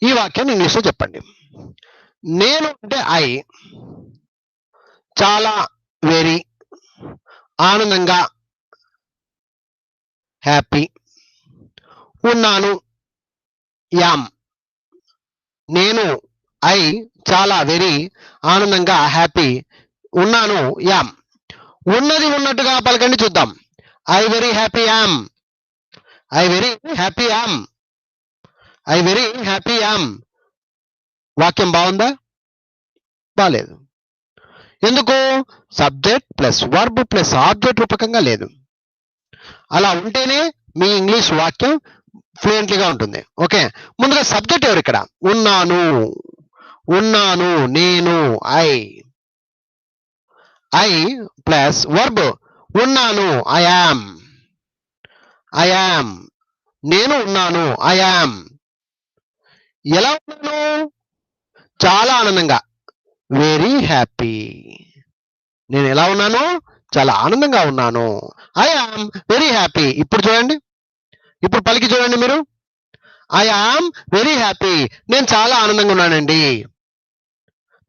ఈ వాక్యాన్ని ఇంగ్లీష్ లో చెప్పండి. నేను అంటే ఐ, చాలా, వెరీ, ఆనందంగా, హ్యాపీ, ఉన్నాను, యామ్. నేను ఐ, చాలా, వెరీ, ఆనందంగా, హ్యాపీ, ఉన్నాను, యామ్. ఉన్నది ఉన్నట్టుగా పలకండి చూద్దాం. I very happy yam. I very happy yam. I very happy yam. వాక్యం బాగుందా? బాలేదు. ఎందుకు? Subject plus verb plus object రూపకంగా లేదు. అలా ఉంటేనే మీ ఇంగ్లీష్ వాక్యం ఫ్లూయెంట్లీగా ఉంటుంది. ఓకే, ముందుగా సబ్జెక్ట్ ఎవరు ఇక్కడ? ఉన్నాను, నేను, ఐ ప్లస్ వర్బ్ ఉన్నాను, ఐ యామ్. నేను ఉన్నాను, ఐ యామ్. ఎలా ఉన్నాను? చాలా ఆనందంగా, వెరీ హ్యాపీ. నేను ఎలా ఉన్నాను? చాలా ఆనందంగా ఉన్నాను. I am very happy. ఇప్పుడు చూడండి, ఇప్పుడు పలికి చూడండి మీరు. I am very happy. నేను చాలా ఆనందంగా ఉన్నానండి.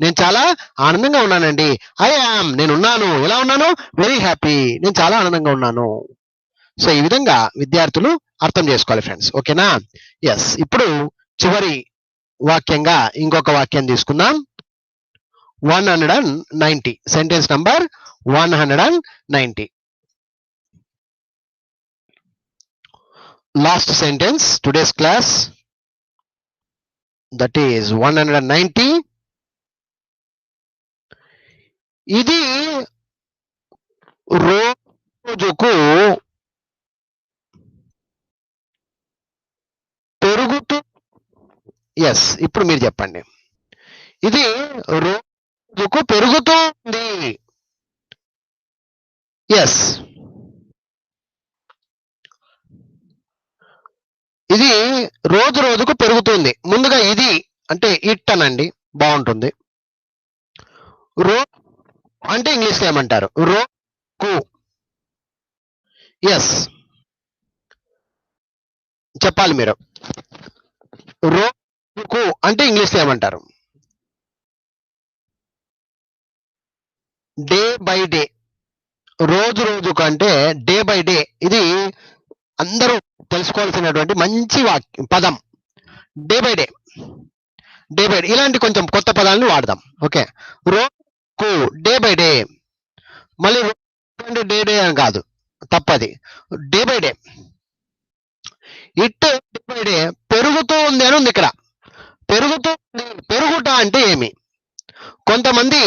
నేను చాలా ఆనందంగా ఉన్నానండి. ఐ యామ్, నేనున్నాను. ఎలా ఉన్నాను? Very happy. నేను చాలా ఆనందంగా ఉన్నాను. సో ఈ విధంగా విద్యార్థులు అర్థం చేసుకోవాలి ఫ్రెండ్స్. ఓకేనా? ఎస్, ఇప్పుడు చివరి వాక్యంగా ఇంకొక వాక్యం తీసుకుందాం. 190, sentence number 190. Last sentence, today's class, that is 190. ఇది రోజుకు పెరుగుతూ. ఎస్, ఇప్పుడు మీరు చెప్పండి. ఇది రోజుకు పెరుగుతుంది. ఎస్, ఇది రోజు రోజుకు పెరుగుతుంది. ముందుగా ఇది అంటే ఇట్ అనండి, బాగుంటుంది. రో అంటే ఇంగ్లీష్ లో ఏమంటారు? రోజుకు. ఎస్, చెప్పాలి మీరు. రోజుకు అంటే ఇంగ్లీష్ ఏమంటారు? Day by day. రోజు రోజుకు అంటే డే బై డే. ఇది అందరూ తెలుసుకోవాల్సినటువంటి మంచి పదం. Day by day. Day by day ఇలాంటి కొంచెం కొత్త పదాలను వాడదాం. ఓకే, రోజుకు డే బై డే. మళ్ళీ అంటే డే డే అని కాదు, తప్పది. Day by day. It day by day పెరుగుతూ ఉంది అని ఉంది ఇక్కడ. పెరుగుతూ ఉంది. పెరుగుట అంటే ఏమి? కొంతమంది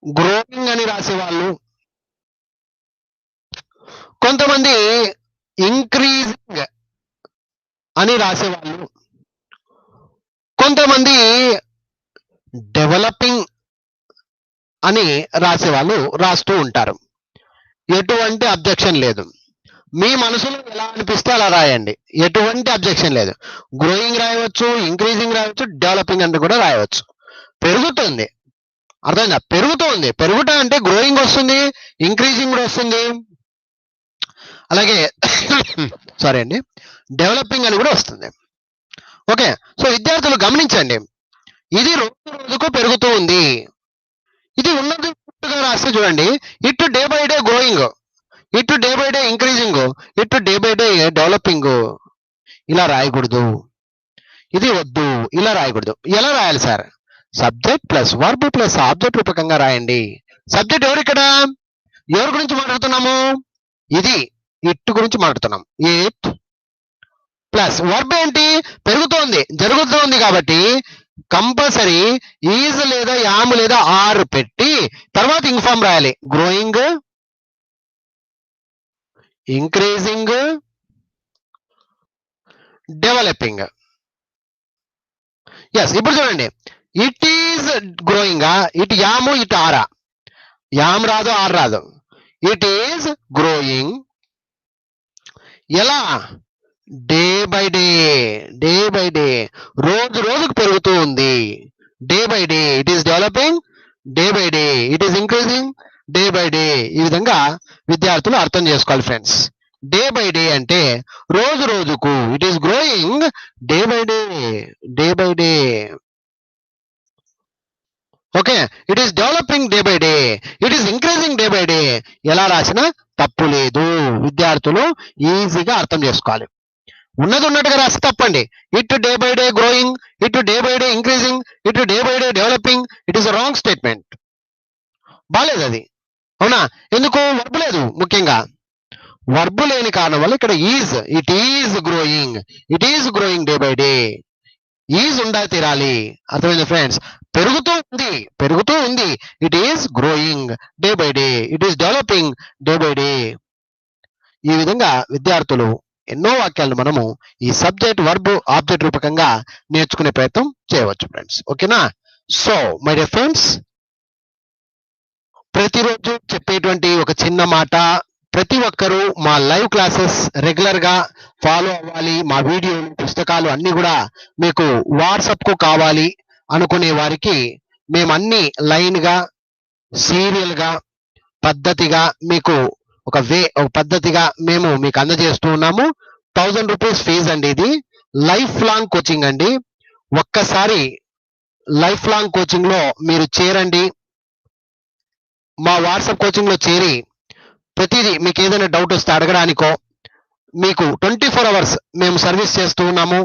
గ్రోయింగ్ అని రాసేవాళ్ళు, కొంతమంది ఇంక్రీజింగ్ అని రాసేవాళ్ళు, కొంతమంది డెవలపింగ్ అని రాసేవాళ్ళు రాస్తూ ఉంటారు. ఎటువంటి అబ్జెక్షన్ లేదు. మీ మనసులో ఎలా అనిపిస్తే అలా రాయండి, ఎటువంటి అబ్జెక్షన్ లేదు. గ్రోయింగ్ రాయవచ్చు, ఇంక్రీజింగ్ రాయవచ్చు, డెవలపింగ్ అంటే కూడా రాయవచ్చు. పెరుగుతుంది, అర్థమైందా? పెరుగుతుంది. పెరుగుట అంటే గ్రోయింగ్ వస్తుంది, ఇంక్రీజింగ్ కూడా వస్తుంది, అలాగే సారీ అండి, డెవలపింగ్ అని కూడా వస్తుంది. ఓకే, సో విద్యార్థులు గమనించండి, ఇది రోజు రోజుకు పెరుగుతూ ఉంది. ఇది ఉన్నట్టుగా రాస్తే చూడండి, it day by day growing, it day by day increasing, it day by day developing. ఇలా రాయకూడదు, ఇది వద్దు, ఇలా రాయకూడదు. ఎలా రాయాలి sir? Subject plus verb plus object రూపకంగా రాయండి. సబ్జెక్ట్ ఎవరు ఇక్కడ? ఎవరి గురించి మాట్లాడుతున్నాము? ఇది ఇట్ గురించి మాట్లాడుతున్నాం. ఇట్ ప్లస్ వర్బ్ ఏంటి? పెరుగుతోంది, జరుగుతోంది కాబట్టి కంపల్సరీ ఈజ్ లేదా యామ్ లేదా ఆర్ పెట్టి తర్వాత ఇన్ఫార్మ్ రాయాలి. Growing, increasing, developing. ఎస్, ఇప్పుడు చూడండి, it is growing, it am it ఆరా? యామ్ రాదు, ఆర్ రాదు. It is growing. ఎలా? Day by day. Day by day, రోజు రోజుకు పెరుగుతూ ఉంది. Day by day. It is developing. Day by day it is increasing. Day by day. ఈ విధంగా విద్యార్థులు అర్థం చేసుకోవాలి ఫ్రెండ్స్. డే బై డే అంటే రోజు రోజుకు. It is growing day by day. Day by day. Okay, it is developing day by day. It is increasing day by day. ఎలా రాసినా తప్పు లేదు. విద్యార్థులు ఈజీగా అర్థం చేసుకోవాలి. ఉన్నది ఉన్నట్టుగా రాసి తప్పండి. It day by day growing, it day by day increasing, it day by day developing. It is wrong statement. బాలేదు అది, అవునా? ఎందుకు? వర్బ్ లేదు. ముఖ్యంగా వర్బ్ లేని కారణం వల్ల ఇక్కడ is. It is growing, it is growing day by day. Is ఉండాలి, తీరాలి. అర్థమైంది ఫ్రెండ్స్? పెరుగుతూ ఉంది, పెరుగుతూ ఉంది. It is growing day by day. It is developing day by day. ఈ విధంగా విద్యార్థులు ఎన్నో వాక్యాలను మనము ఈ సబ్జెక్ట్ వర్బ్ ఆబ్జెక్ట్ రూపకంగా నేర్చుకునే ప్రయత్నం చేయవచ్చు ఫ్రెండ్స్. ఓకేనా? సో మై డియర్ ఫ్రెండ్స్, ప్రతిరోజు చెప్పేటువంటి ఒక చిన్న మాట, ప్రతి ఒక్కరూ మా లైవ్ క్లాసెస్ రెగ్యులర్ గా ఫాలో అవ్వాలి. మా వీడియోలు, పుస్తకాలు అన్ని కూడా మీకు వాట్సాప్ కు కావాలి అనుకునే వారికి మేము అన్ని లైన్ గా, సీరియల్ గా, పద్ధతిగా మీకు ఒక పద్ధతిగా మేము మీకు అందజేస్తూ ఉన్నాము. 1000 రూపీస్ ఫీజు అండి. ఇది లైఫ్ లాంగ్ కోచింగ్ అండి. ఒక్కసారి లైఫ్ లాంగ్ కోచింగ్ లో మీరు చేరండి. మా వాట్సాప్ కోచింగ్ లో చేరి ప్రతిదీ మీకు ఏదైనా డౌట్ వస్తే అడగడానికో, మీకు 24 అవర్స్ మేము సర్వీస్ చేస్తూ ఉన్నాము.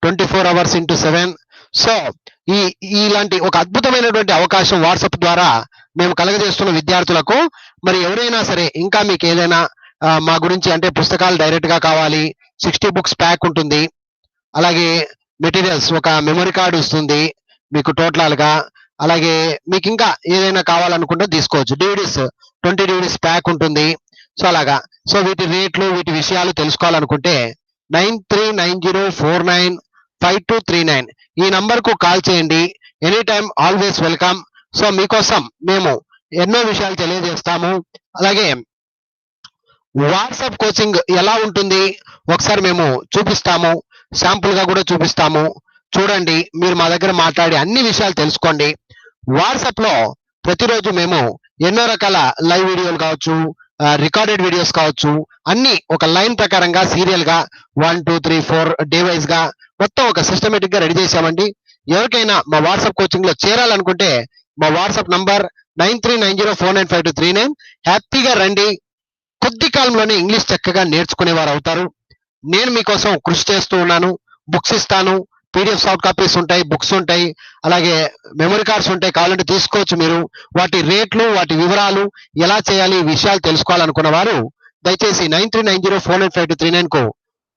24 అవర్స్ ఇంటూ 7. సో ఇలాంటి ఒక అద్భుతమైనటువంటి అవకాశం వాట్సాప్ ద్వారా మేము కలగజేస్తున్న విద్యార్థులకు, మరి ఎవరైనా సరే ఇంకా మీకు ఏదైనా మా గురించి అంటే పుస్తకాలు డైరెక్ట్ గా కావాలి, 60 బుక్స్ ప్యాక్ ఉంటుంది, అలాగే మెటీరియల్స్ ఒక మెమరీ కార్డు వస్తుంది మీకు టోటల్ గా, అలాగే మీకు ఇంకా ఏదైనా కావాలనుకుంటే తీసుకోవచ్చు. డివిడీస్ 20 డివిడీస్ ప్యాక్ ఉంటుంది. సో అలాగా. సో వీటి రేట్లు, వీటి విషయాలు తెలుసుకోవాలనుకుంటే 9390495239 ఈ నంబర్ కు కాల్ చేయండి. Any time always welcome. So మీకోసం మేము ఎన్నో విషయాలు తెలియజేస్తాము. అలాగే వాట్సాప్ కోచింగ్ ఎలా ఉంటుంది ఒకసారి మేము చూపిస్తాము, శాంపుల్ గా కూడా చూపిస్తాము. చూడండి, మీరు మా దగ్గర మాట్లాడి అన్ని విషయాలు తెలుసుకోండి. వాట్సాప్ లో ప్రతిరోజు మేము ఎన్నో రకాల లైవ్ వీడియోలు కావచ్చు, రికార్డెడ్ వీడియోస్ కావచ్చు, అన్ని ఒక లైన్ ప్రకారంగా సీరియల్ గా 1 2 3 4 డే వైజ్ గా మొత్తం ఒక సిస్టమేటిక్ గా రెడీ చేశామండి. ఎవరికైనా మా వాట్సాప్ కోచింగ్ లో చేరాలనుకుంటే మా వాట్సాప్ నంబర్ 9390495239 హ్యాపీగా రండి. కొద్ది కాలంలోనే ఇంగ్లీష్ చక్కగా నేర్చుకునేవారు అవుతారు. నేను మీకోసం కృషి చేస్తూ ఉన్నాను. బుక్స్ ఇస్తాను, పీడిఎఫ్ సాఫ్ట్ కాపీస్ ఉంటాయి, బుక్స్ ఉంటాయి, అలాగే మెమరీ కార్డ్స్ ఉంటాయి, కావాలంటే తీసుకోవచ్చు మీరు. వాటి రేట్లు, వాటి వివరాలు, ఎలా చేయాలి, ఈ విషయాలు తెలుసుకోవాలనుకున్న వారు దయచేసి 9390495239 కు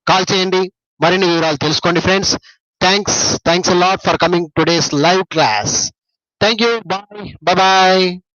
కాల్ చేయండి. మరిన్ని వివరాలు తెలుసుకోండి friends. Thanks a lot for coming today's live class. Thank you. Bye. Bye bye.